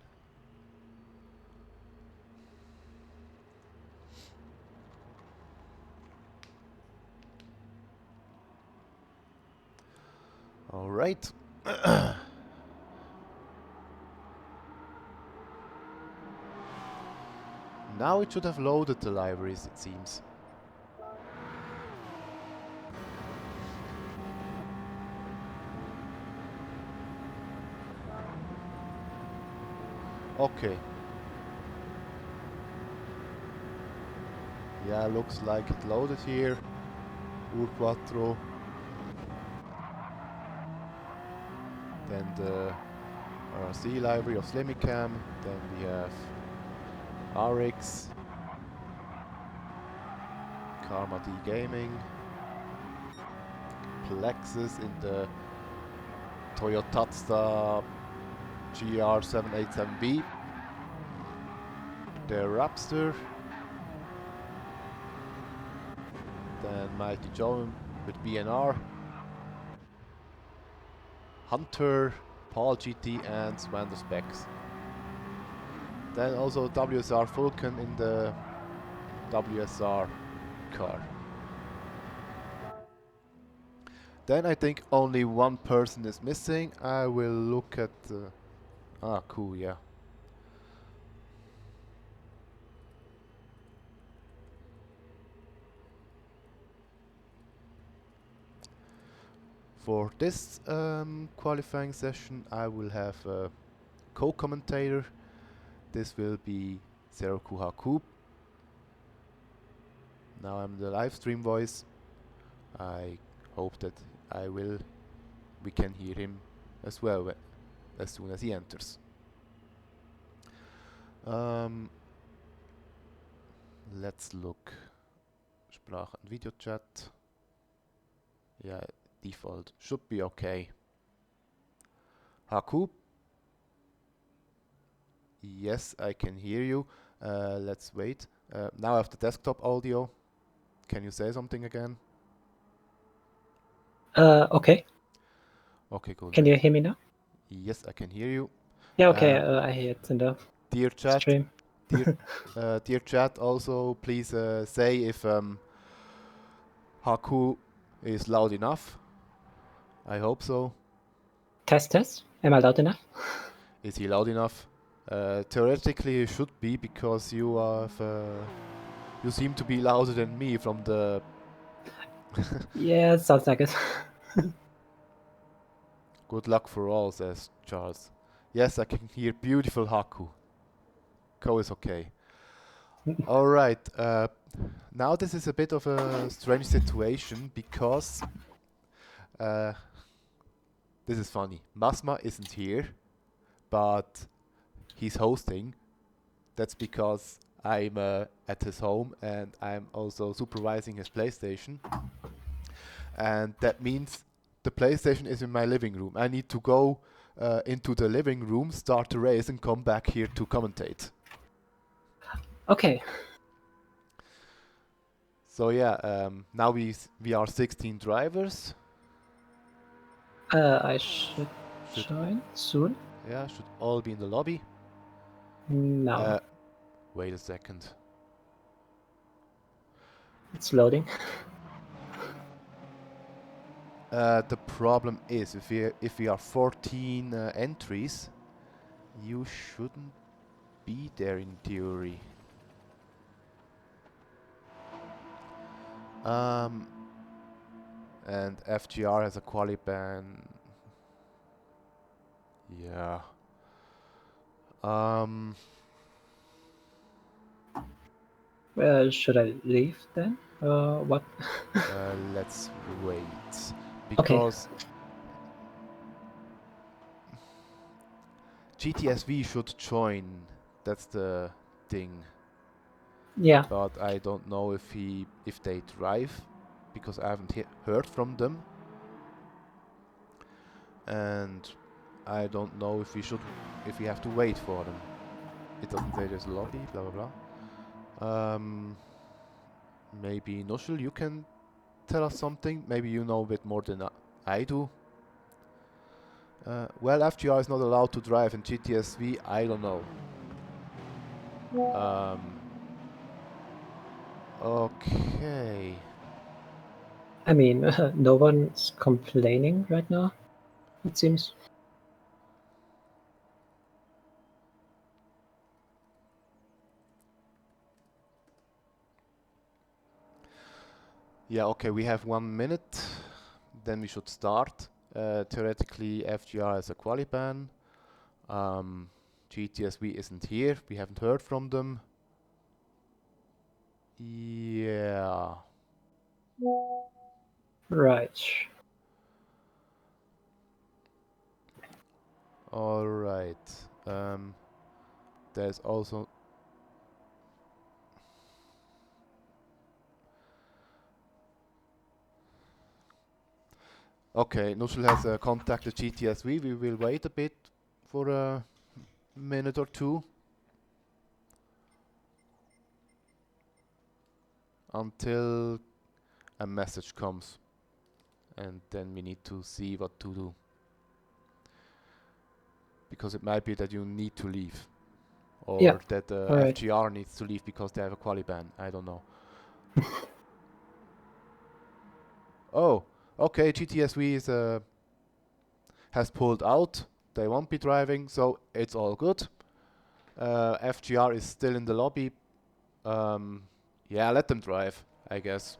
[SPEAKER 1] All right. Now it should have loaded the libraries, it seems. Okay. Yeah, looks like it loaded here. Urquattro. Then the RC library of Slimicam. Then we have RX. Karma D Gaming. Plexus in the Toyota GR787B. The Rapster. Then Mighty Joe with BNR. Hunter, Paul GT, and Swander Specs. Then also WSR Vulcan in the WSR car. Then I think only one person is missing. I will look at the... Ah, cool, yeah. For this qualifying session, I will have a co-commentator. This will be Zero Kuhaku. Now I'm the live stream voice. I hope that we can hear him as well as soon as he enters. Let's look. Sprach- und Videochat. Yeah, default should be okay. Haku? Yes, I can hear you. Let's wait. Now I have the desktop audio. Can you say something again?
[SPEAKER 2] Okay.
[SPEAKER 1] Okay, cool.
[SPEAKER 2] Can you hear me now?
[SPEAKER 1] Yes, I can hear you.
[SPEAKER 2] Yeah, okay. I hear it in the
[SPEAKER 1] Dear chat,
[SPEAKER 2] stream.
[SPEAKER 1] dear chat, also please say if Haku is loud enough. I hope so.
[SPEAKER 2] Test, test. Am I loud enough?
[SPEAKER 1] Is he loud enough? Theoretically, he should be because you seem to be louder than me from the.
[SPEAKER 2] Yeah, it sounds like it.
[SPEAKER 1] Good luck for all, says Charles. Yes, I can hear beautiful Haku. Ko is okay. Alright, now this is a bit of a strange situation because this is funny. Masma isn't here, but he's hosting. That's because I'm at his home and I'm also supervising his PlayStation. And that means the PlayStation is in my living room. I need to go into the living room, start the race, and come back here to commentate.
[SPEAKER 2] Okay.
[SPEAKER 1] So yeah, now we are 16 drivers.
[SPEAKER 2] I should join soon.
[SPEAKER 1] Yeah, should all be in the lobby.
[SPEAKER 2] No.
[SPEAKER 1] Wait a second.
[SPEAKER 2] It's loading.
[SPEAKER 1] The problem is if we are 14 entries, you shouldn't be there in theory. And FGR has a quali ban. Yeah.
[SPEAKER 2] Well, should I leave then? What?
[SPEAKER 1] Let's wait. Because GTSV should join. That's the thing.
[SPEAKER 2] Yeah.
[SPEAKER 1] But I don't know if they drive, because I haven't heard from them. And I don't know if we have to wait for them. It doesn't say there's a lobby, blah blah blah. Maybe Nushel, you can tell us something. Maybe you know a bit more than I do. Well, FGR is not allowed to drive in GTSV. I don't know. Okay.
[SPEAKER 2] I mean, no one's complaining right now, it seems.
[SPEAKER 1] Yeah, okay, we have 1 minute. Then we should start. Theoretically, FGR has a quali ban. GTSV isn't here. We haven't heard from them. Yeah.
[SPEAKER 2] Right.
[SPEAKER 1] Alright. There's also... Okay, Nushel has contacted GTSV. We will wait a bit for a minute or two. Until a message comes. And then we need to see what to do. because it might be that you need to leave, or
[SPEAKER 2] Yeah,
[SPEAKER 1] that
[SPEAKER 2] alright.
[SPEAKER 1] FGR needs to leave because they have a quali ban. I don't know. Oh, okay. GTSV is has pulled out. They won't be driving, so it's all good. FGR is still in the lobby. Yeah, let them drive, I guess.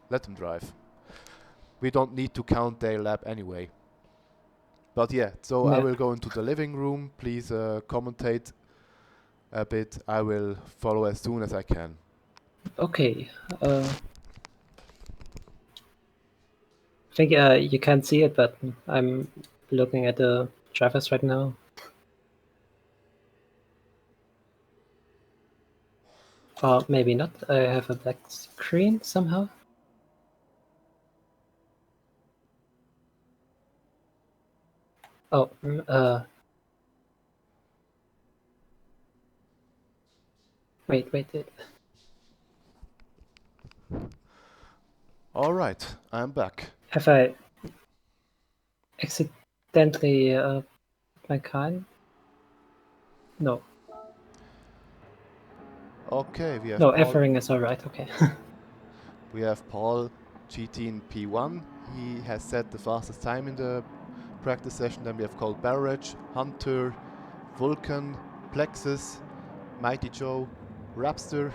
[SPEAKER 1] Let them drive. We don't need to count their lap anyway. But yeah, so I
[SPEAKER 2] Yeah.
[SPEAKER 1] will go into the living room. Please commentate a bit. I will follow as soon as I can.
[SPEAKER 2] Okay. I think you can't see it, but I'm looking at the drivers right now. Or maybe not. I have a black screen somehow. Oh, wait.
[SPEAKER 1] All right, I'm back.
[SPEAKER 2] Have I accidentally my car in? No.
[SPEAKER 1] Okay, we have
[SPEAKER 2] No,
[SPEAKER 1] Paul.
[SPEAKER 2] everything is alright, okay.
[SPEAKER 1] We have Paul GT in P1. He has set the fastest time in the practice session. Then we have called Barrage, Hunter, Vulcan, Plexus, Mighty Joe, Rapster,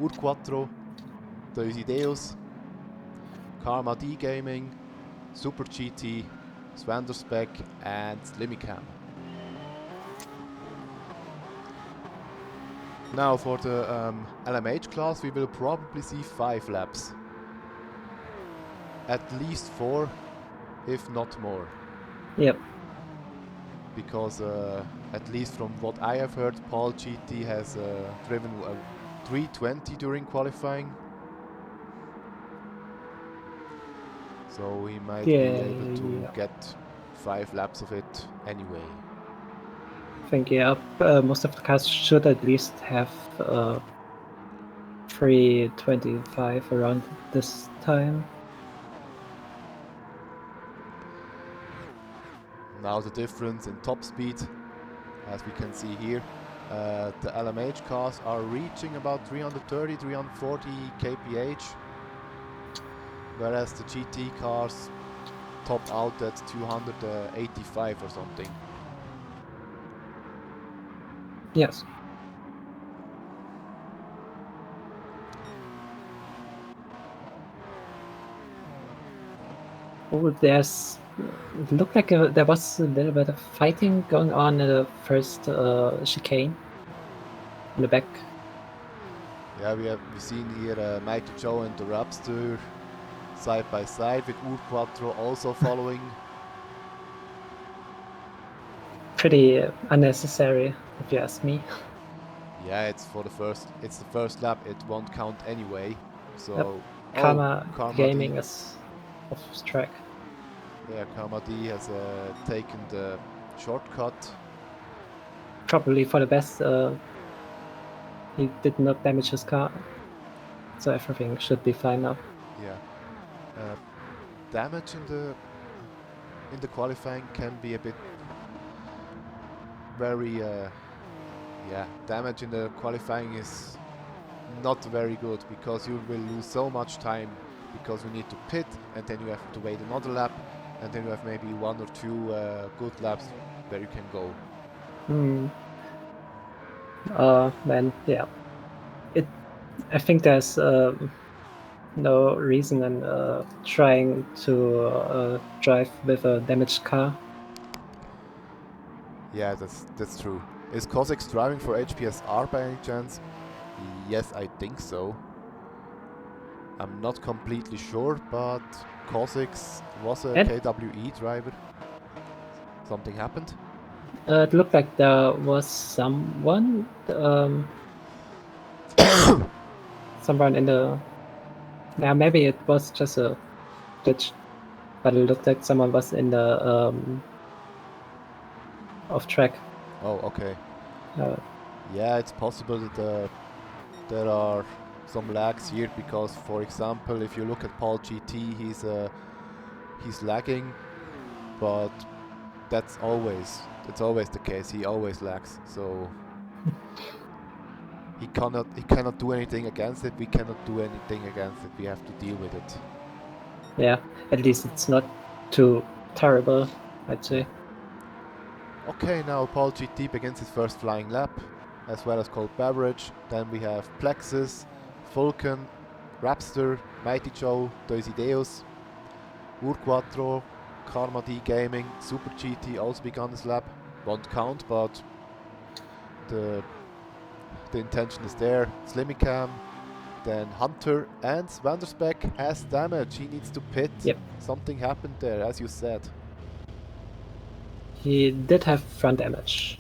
[SPEAKER 1] Urquattro, Deus, Karma D Gaming, Super GT, Swanderspec, and Slimicam. Now for the LMH class, we will probably see 5 laps. At least 4, if not more.
[SPEAKER 2] Yep.
[SPEAKER 1] Because at least from what I have heard, Paul GT has driven a 320 during qualifying. So he might be able to get 5 laps of it anyway.
[SPEAKER 2] I think, yeah, most of the cars should at least have 325 around this time.
[SPEAKER 1] Now the difference in top speed, as we can see here, the LMH cars are reaching about 330, 340 kph, whereas the GT cars top out at 285 or something.
[SPEAKER 2] Yes. Oh, it looked like there was a little bit of fighting going on in the first chicane in the back.
[SPEAKER 1] Yeah, we've seen here Mighty Joe and the Rapster side by side with Urquattro also following.
[SPEAKER 2] Pretty unnecessary, if you ask me.
[SPEAKER 1] Yeah, it's the first lap. It won't count anyway. So
[SPEAKER 2] Yep.
[SPEAKER 1] Karma
[SPEAKER 2] Gaming
[SPEAKER 1] D.
[SPEAKER 2] is off track.
[SPEAKER 1] Yeah, Karma D has taken the shortcut.
[SPEAKER 2] Probably for the best. He did not damage his car, so everything should be fine now.
[SPEAKER 1] Yeah, damage in the qualifying can be a bit very yeah. Damage in the qualifying is not very good because you will lose so much time because you need to pit and then you have to wait another lap and then you have maybe 1 or 2 good laps where you can go.
[SPEAKER 2] Then yeah, I think there's no reason in trying to drive with a damaged car.
[SPEAKER 1] Yeah, that's true. Is Kozik's driving for HPSR by any chance? Yes, I think so. I'm not completely sure, but Kozik's was a KWE driver. Something happened?
[SPEAKER 2] It looked like there was someone someone in the... Yeah, maybe it was just a glitch, but it looked like someone was in the off track.
[SPEAKER 1] Oh, okay. Yeah, it's possible that there are some lags here because, for example, if you look at Paul GT, he's lagging, but that's always it's always the case. He always lags, so he cannot do anything against it. We cannot do anything against it. We have to deal with it.
[SPEAKER 2] Yeah, at least it's not too terrible, I'd say.
[SPEAKER 1] Okay, now Paul GT begins his first flying lap, as well as cold beverage. Then we have Plexus, Vulcan, Rapster, Mighty Joe, Deus, Urquattro, Karma D Gaming, Super GT also begun his lap. Won't count, but the intention is there. Slimicam, then Hunter, and Vandersbeck has damage. He needs to pit.
[SPEAKER 2] Yep.
[SPEAKER 1] Something happened there, as you said.
[SPEAKER 2] He did have front damage.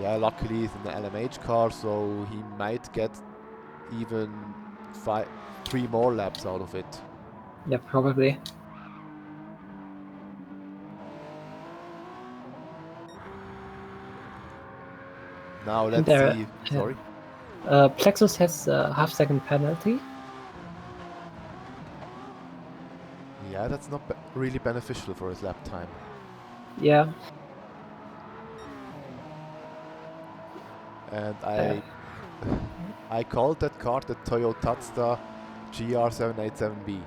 [SPEAKER 1] Yeah, luckily he's in the LMH car, so he might get even 3 more laps out of it.
[SPEAKER 2] Yeah, probably.
[SPEAKER 1] Now let's
[SPEAKER 2] There,
[SPEAKER 1] see. Sorry.
[SPEAKER 2] Plexus has a half-second penalty.
[SPEAKER 1] Yeah, that's not really beneficial for his lap time.
[SPEAKER 2] Yeah.
[SPEAKER 1] And I called that car the Toyota GR787B.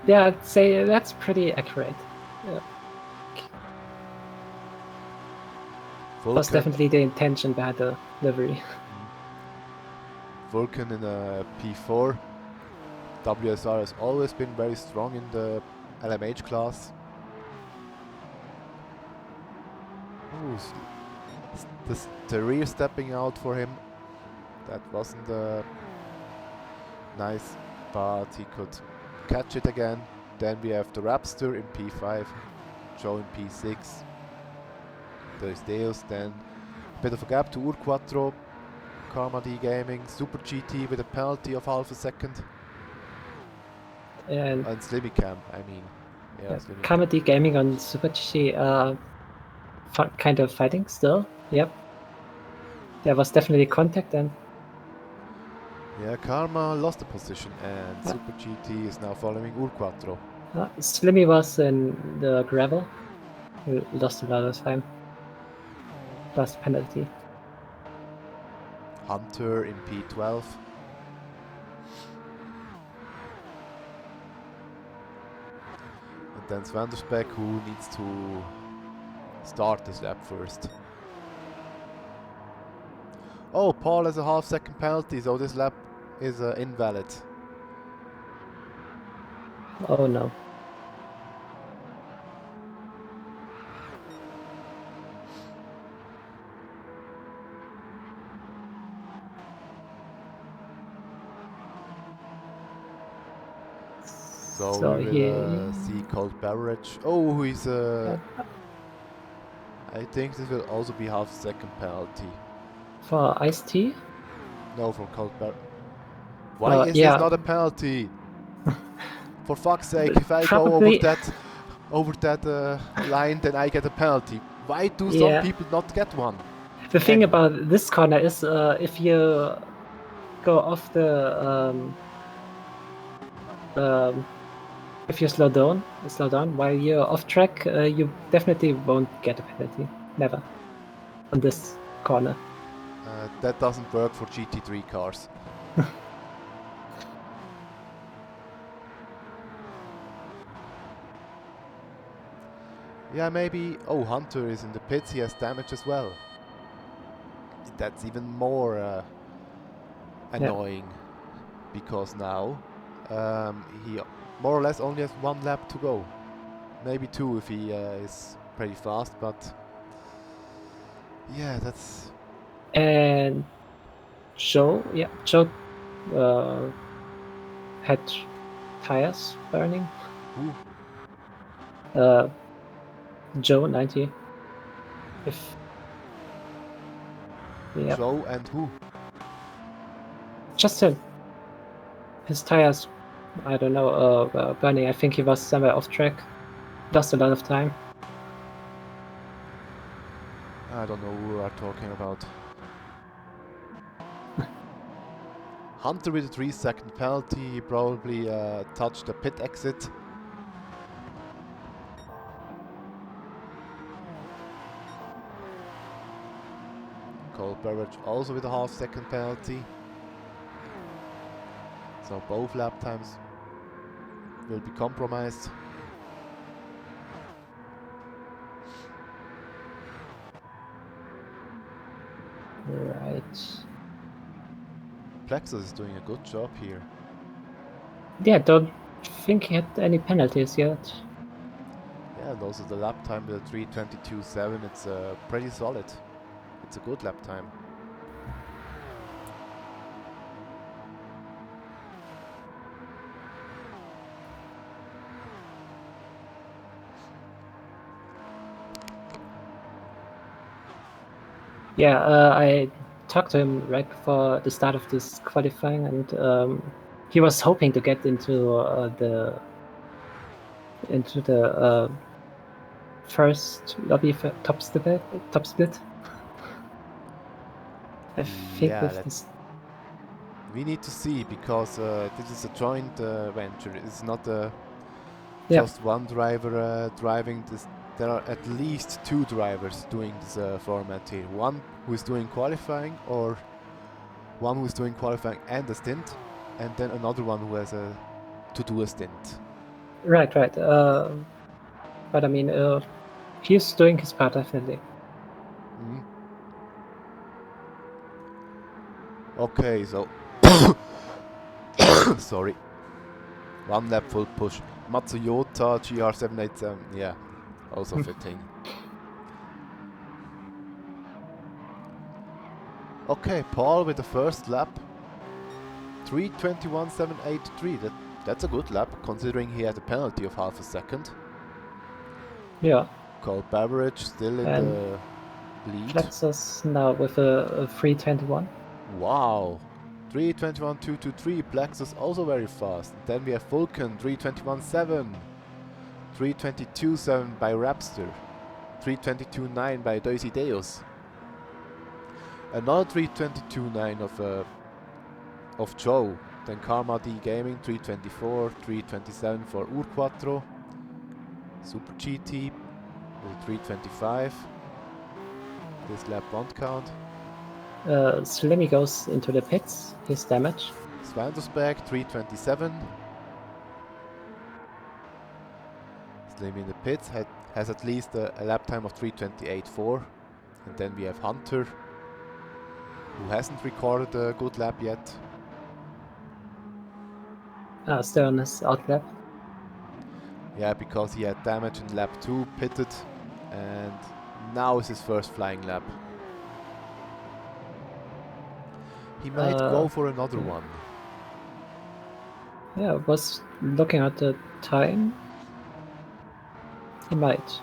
[SPEAKER 2] Yeah, I'd say that's pretty accurate. Yeah. Was definitely the intention behind the livery.
[SPEAKER 1] Vulcan in a P4. WSR has always been very strong in the LMH class. Ooh, the rear stepping out for him. That wasn't nice, but he could catch it again. Then we have the Rapster in P5, Joe in P6. There's Deus, then a bit of a gap to Urquattro, Karma D Gaming, Super GT with a penalty of half a second.
[SPEAKER 2] And
[SPEAKER 1] Slimicam, I mean. Yeah,
[SPEAKER 2] Karma D Gaming on Super GT kind of fighting still. Yep. There was definitely contact and...
[SPEAKER 1] Yeah, Karma lost the position and Super GT is now following Urquattro.
[SPEAKER 2] Slimmy was in the gravel. He lost a lot of time. Last penalty.
[SPEAKER 1] Hunter in P12. And then Svandersbeck, who needs to start this lap first. Oh, Paul has a half-second penalty, so this lap is invalid.
[SPEAKER 2] Oh no.
[SPEAKER 1] So we will see cold beverage. Oh, he's I think this will also be half-second penalty.
[SPEAKER 2] For iced tea?
[SPEAKER 1] No, for cold beverage. Why is this not a penalty? For fuck's sake, if I go over that line, then I get a penalty. Why do some people not get one?
[SPEAKER 2] The thing about this corner is if you go off the if you slow down while you're off track, you definitely won't get a penalty. Never. On this corner.
[SPEAKER 1] That doesn't work for GT3 cars. Yeah, maybe... Oh, Hunter is in the pits, he has damage as well. That's even more annoying. Because now he more or less only has 1 lap to go. Maybe 2 if he is pretty fast, but... Yeah, that's...
[SPEAKER 2] And Joe had tires burning.
[SPEAKER 1] Who?
[SPEAKER 2] Joe 90.
[SPEAKER 1] Joe and who?
[SPEAKER 2] Just him. His tires, I don't know, burning. I think he was somewhere off track. Lost a lot of time.
[SPEAKER 1] I don't know who we are talking about. Hunter with a 3-second penalty. He probably touched the pit exit. Cold Beverage also with a half-second penalty. So both lap times will be compromised.
[SPEAKER 2] Right.
[SPEAKER 1] Plexus is doing a good job here.
[SPEAKER 2] Yeah, don't think he had any penalties yet.
[SPEAKER 1] Yeah, and also the lap time with a 3:22.7, it's pretty solid. It's a good lap time.
[SPEAKER 2] Yeah, I talked to him right before the start of this qualifying, and he was hoping to get into the first lobby for top split. I think
[SPEAKER 1] Yeah,
[SPEAKER 2] with this.
[SPEAKER 1] we need to see, because this is a joint venture. It's not
[SPEAKER 2] Yeah.
[SPEAKER 1] just one driver driving this. There are at least two drivers doing this format here. One who is doing qualifying, or one who is doing qualifying and a stint, and then another one who has to do a stint.
[SPEAKER 2] Right. But I mean, he's doing his part definitely.
[SPEAKER 1] Mm. Okay, so sorry. One lap full push. Matsuyota GR787. Yeah, also fitting. Okay, Paul with the first lap. 3:21.783. That's a good lap, considering he had a penalty of half a second.
[SPEAKER 2] Yeah.
[SPEAKER 1] Cold Beverage still in
[SPEAKER 2] And
[SPEAKER 1] the lead.
[SPEAKER 2] Plexus now with a 3:21.
[SPEAKER 1] Wow. 3:21.223. Plexus also very fast. And then we have Vulcan 3:21.7. 3:22.7 by Rapster. 3:22.9 by Deus. Another 3:22.9 of Joe. Then Karma D Gaming 3:24, 3:27 for Urquattro. Super GT with 3:25. This lap won't count.
[SPEAKER 2] Slimmy goes into the pits. He's damaged.
[SPEAKER 1] Svandersberg 3:27. Slimmy in the pits has at least a lap time of 3:28.4. And then we have Hunter, who hasn't recorded a good lap yet.
[SPEAKER 2] Still on his out lap.
[SPEAKER 1] Yeah, because he had damage in lap 2, pitted, and now is his first flying lap. He might go for another one.
[SPEAKER 2] Yeah, was looking at the time. He might.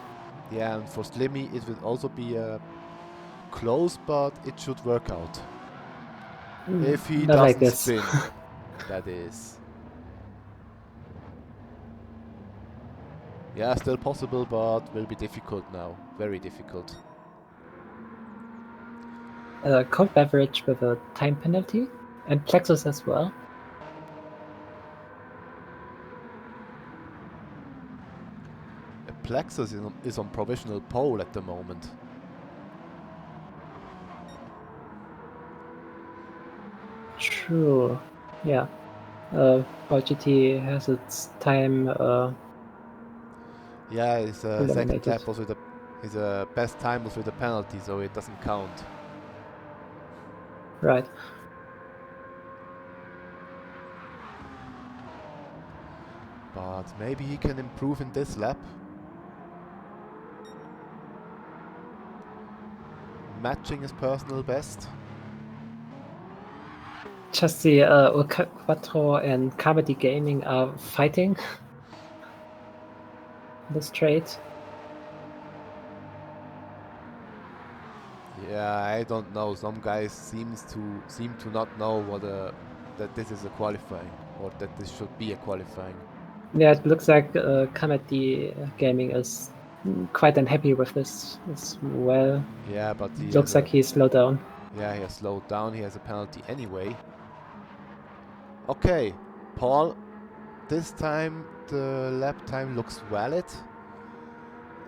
[SPEAKER 1] Yeah, and for Slimmy it will also be close, but it should work out. If he
[SPEAKER 2] Not like
[SPEAKER 1] doesn't
[SPEAKER 2] this.
[SPEAKER 1] spin, that is. Yeah, still possible, but will be difficult now. Very difficult.
[SPEAKER 2] Cold Beverage with a time penalty, and Plexus as well.
[SPEAKER 1] Plexus is on provisional pole at the moment.
[SPEAKER 2] True. Yeah. GT has its time
[SPEAKER 1] Yeah, his second
[SPEAKER 2] eliminated.
[SPEAKER 1] lap was with his best time was with a penalty, so it doesn't count.
[SPEAKER 2] Right.
[SPEAKER 1] But maybe he can improve in this lap. Matching his personal best.
[SPEAKER 2] Just the Quattro and Comedy Gaming are fighting the straight.
[SPEAKER 1] Yeah, I don't know. Some guys seem to not know what that this is a qualifying, or that this should be a qualifying.
[SPEAKER 2] Yeah, it looks like Comedy Gaming is quite unhappy with this as well.
[SPEAKER 1] Yeah, but he
[SPEAKER 2] Looks like he slowed down.
[SPEAKER 1] Yeah, he has slowed down. He has a penalty anyway. Okay, Paul. This time the lap time looks valid,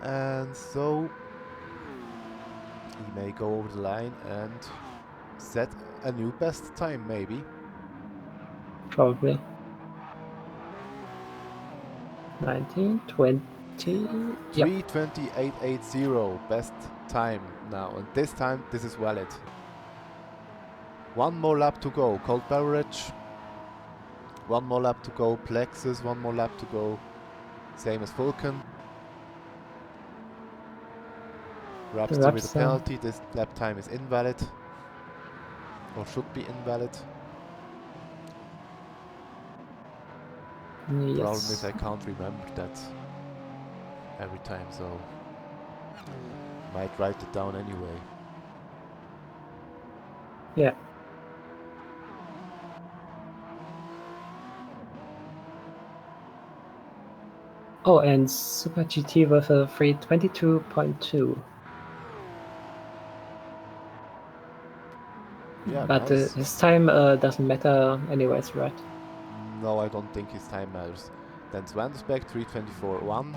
[SPEAKER 1] and so He may go over the line and set a new best time, maybe.
[SPEAKER 2] Probably. 19, 20. Yep.
[SPEAKER 1] 3:28.80 best time now, and this time this is valid. One more lap to go. Cold beverage. One more lap to go. Plexus. One more lap to go. Same as Vulcan. Rapster with a penalty. This lap time is invalid. Or should be invalid.
[SPEAKER 2] Yes.
[SPEAKER 1] Problem is I can't remember that every time, so might write it down anyway.
[SPEAKER 2] Yeah. Oh, and Super GT with a 3:22.2.
[SPEAKER 1] Yeah,
[SPEAKER 2] but
[SPEAKER 1] nice.
[SPEAKER 2] his time doesn't matter anyways, right?
[SPEAKER 1] No, I don't think his time matters. Then Svandersbeck 3:24.1.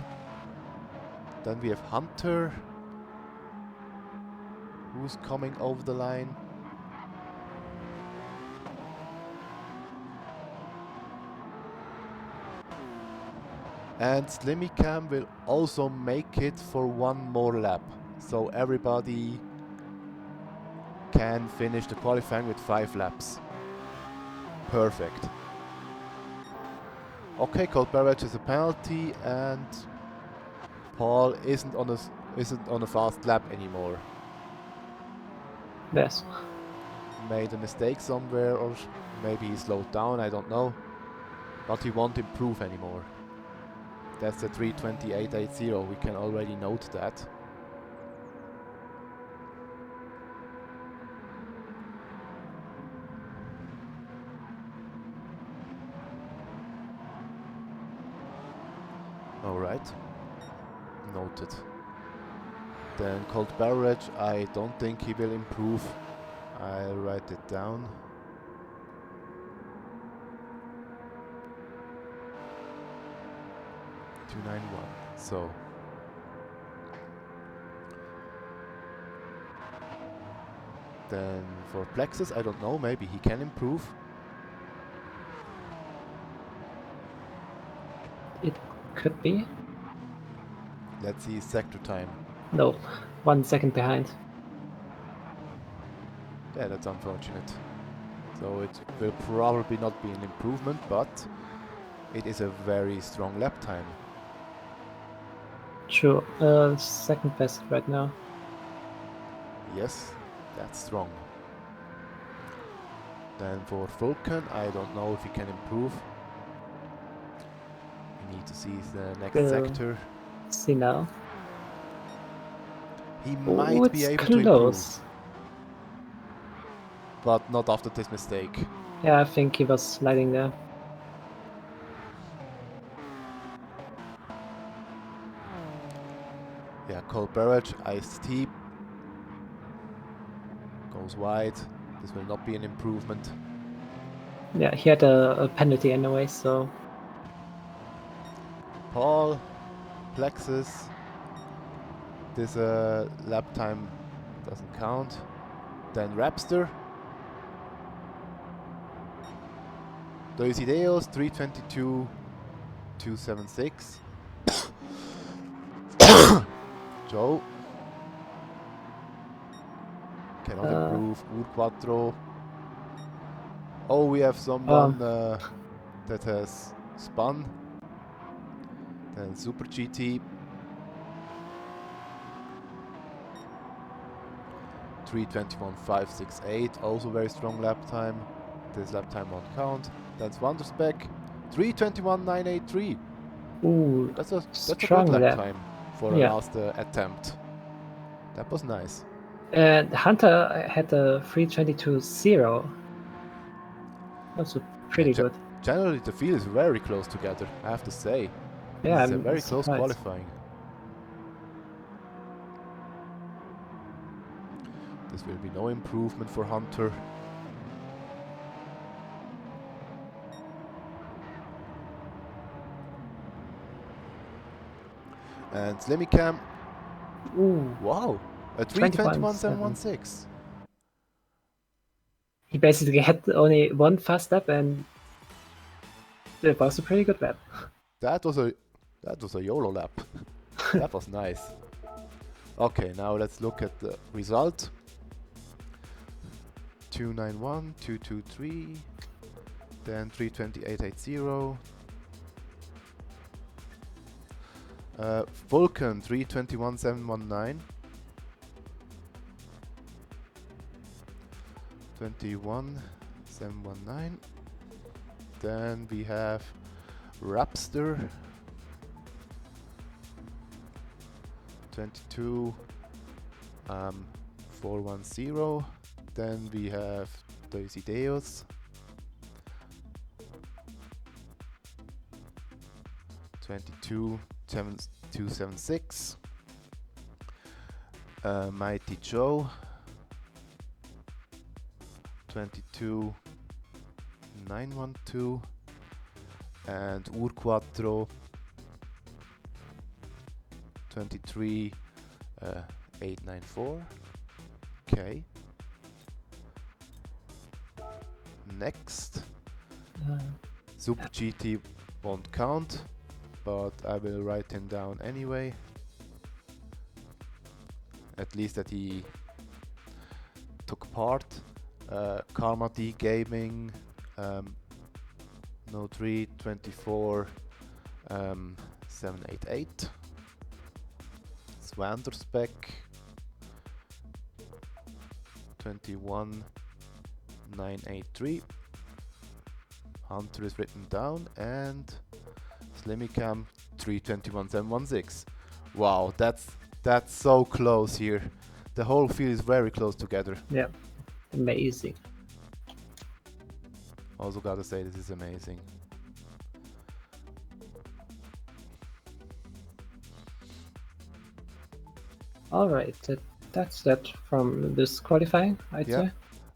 [SPEAKER 1] Then we have Hunter, who's coming over the line. And Slimmy Cam will also make it for one more lap. So everybody can finish the qualifying with 5 laps. Perfect. Okay, cold beverage is a penalty, and Paul isn't on a fast lap anymore.
[SPEAKER 2] Yes.
[SPEAKER 1] Made a mistake somewhere, or maybe he slowed down, I don't know. But he won't improve anymore. That's a 3:28.80, we can already note that. Alright, noted. Then cold beverage, I don't think he will improve. I'll write it down. .291. So then for Plexus, I don't know, maybe he can improve.
[SPEAKER 2] It could be.
[SPEAKER 1] Let's see his sector time.
[SPEAKER 2] No, 1 second behind.
[SPEAKER 1] Yeah, that's unfortunate. So it will probably not be an improvement, but it is a very strong lap time.
[SPEAKER 2] True. Second best right now.
[SPEAKER 1] Yes, that's strong. Then for Vulcan, I don't know if he can improve. We need to see the next sector.
[SPEAKER 2] See now.
[SPEAKER 1] He might be able to improve. But not after this mistake.
[SPEAKER 2] Yeah, I think he was sliding there.
[SPEAKER 1] Yeah, cold beverage, iced tea. Goes wide. This will not be an improvement.
[SPEAKER 2] Yeah, he had a penalty anyway, so...
[SPEAKER 1] Paul, Plexus. This lap time doesn't count. Then Rapster. Doisideos 3:22.276. Joe. Cannot improve. Ur4. Oh, we have someone that has spun. Then Super GT. 3:21.568. Also very strong lap time. This lap time won't count. That's Wonderspec. 3:21.983.
[SPEAKER 2] Ooh,
[SPEAKER 1] that's a
[SPEAKER 2] strong
[SPEAKER 1] good lap time for a
[SPEAKER 2] yeah.
[SPEAKER 1] last attempt. That was nice.
[SPEAKER 2] And Hunter had a 3:22.0. Also pretty good.
[SPEAKER 1] Generally, the field is very close together, I have to say.
[SPEAKER 2] Yeah,
[SPEAKER 1] it's a very close qualifying. This will be no improvement for Hunter. And Slimmy Cam.
[SPEAKER 2] Ooh.
[SPEAKER 1] Wow. A
[SPEAKER 2] 21.7.
[SPEAKER 1] 3:21.716.
[SPEAKER 2] He basically had only one fast lap, and it was a pretty good lap.
[SPEAKER 1] That was a YOLO lap. That was nice. Okay, now let's look at the result. 291, 223, then 328.80. Vulcan 3:21.719. 21.719. Then we have Rapster 22.410. Then we have Deus 22.276. Mighty Joe 22.912, and Urquattro 23.894. Okay. Next, Super GT won't count, but I will write him down anyway. At least that he took part. Karma D Gaming, no 324 788. Swanderspec 21.983. Hunter is written down, and Slimicam 3:21.716. Wow, that's so close here. The whole field is very close together.
[SPEAKER 2] Yeah, amazing.
[SPEAKER 1] Also gotta say, this is amazing.
[SPEAKER 2] Alright, that's that from this qualifying, I'd say.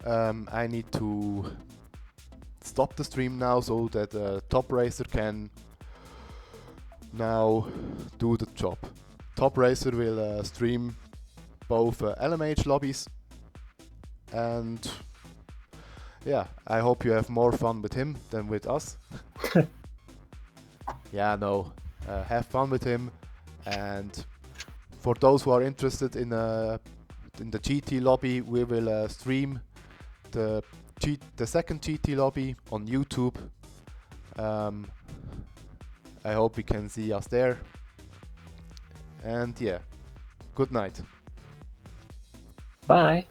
[SPEAKER 1] I need to stop the stream now so that Top Racer can now do the job. Top Racer will stream both LMH lobbies, and yeah, I hope you have more fun with him than with us. Yeah, no, have fun with him, and for those who are interested in the GT lobby, we will stream the second GT lobby on YouTube. I hope we can see us there. And yeah, good night.
[SPEAKER 2] Bye.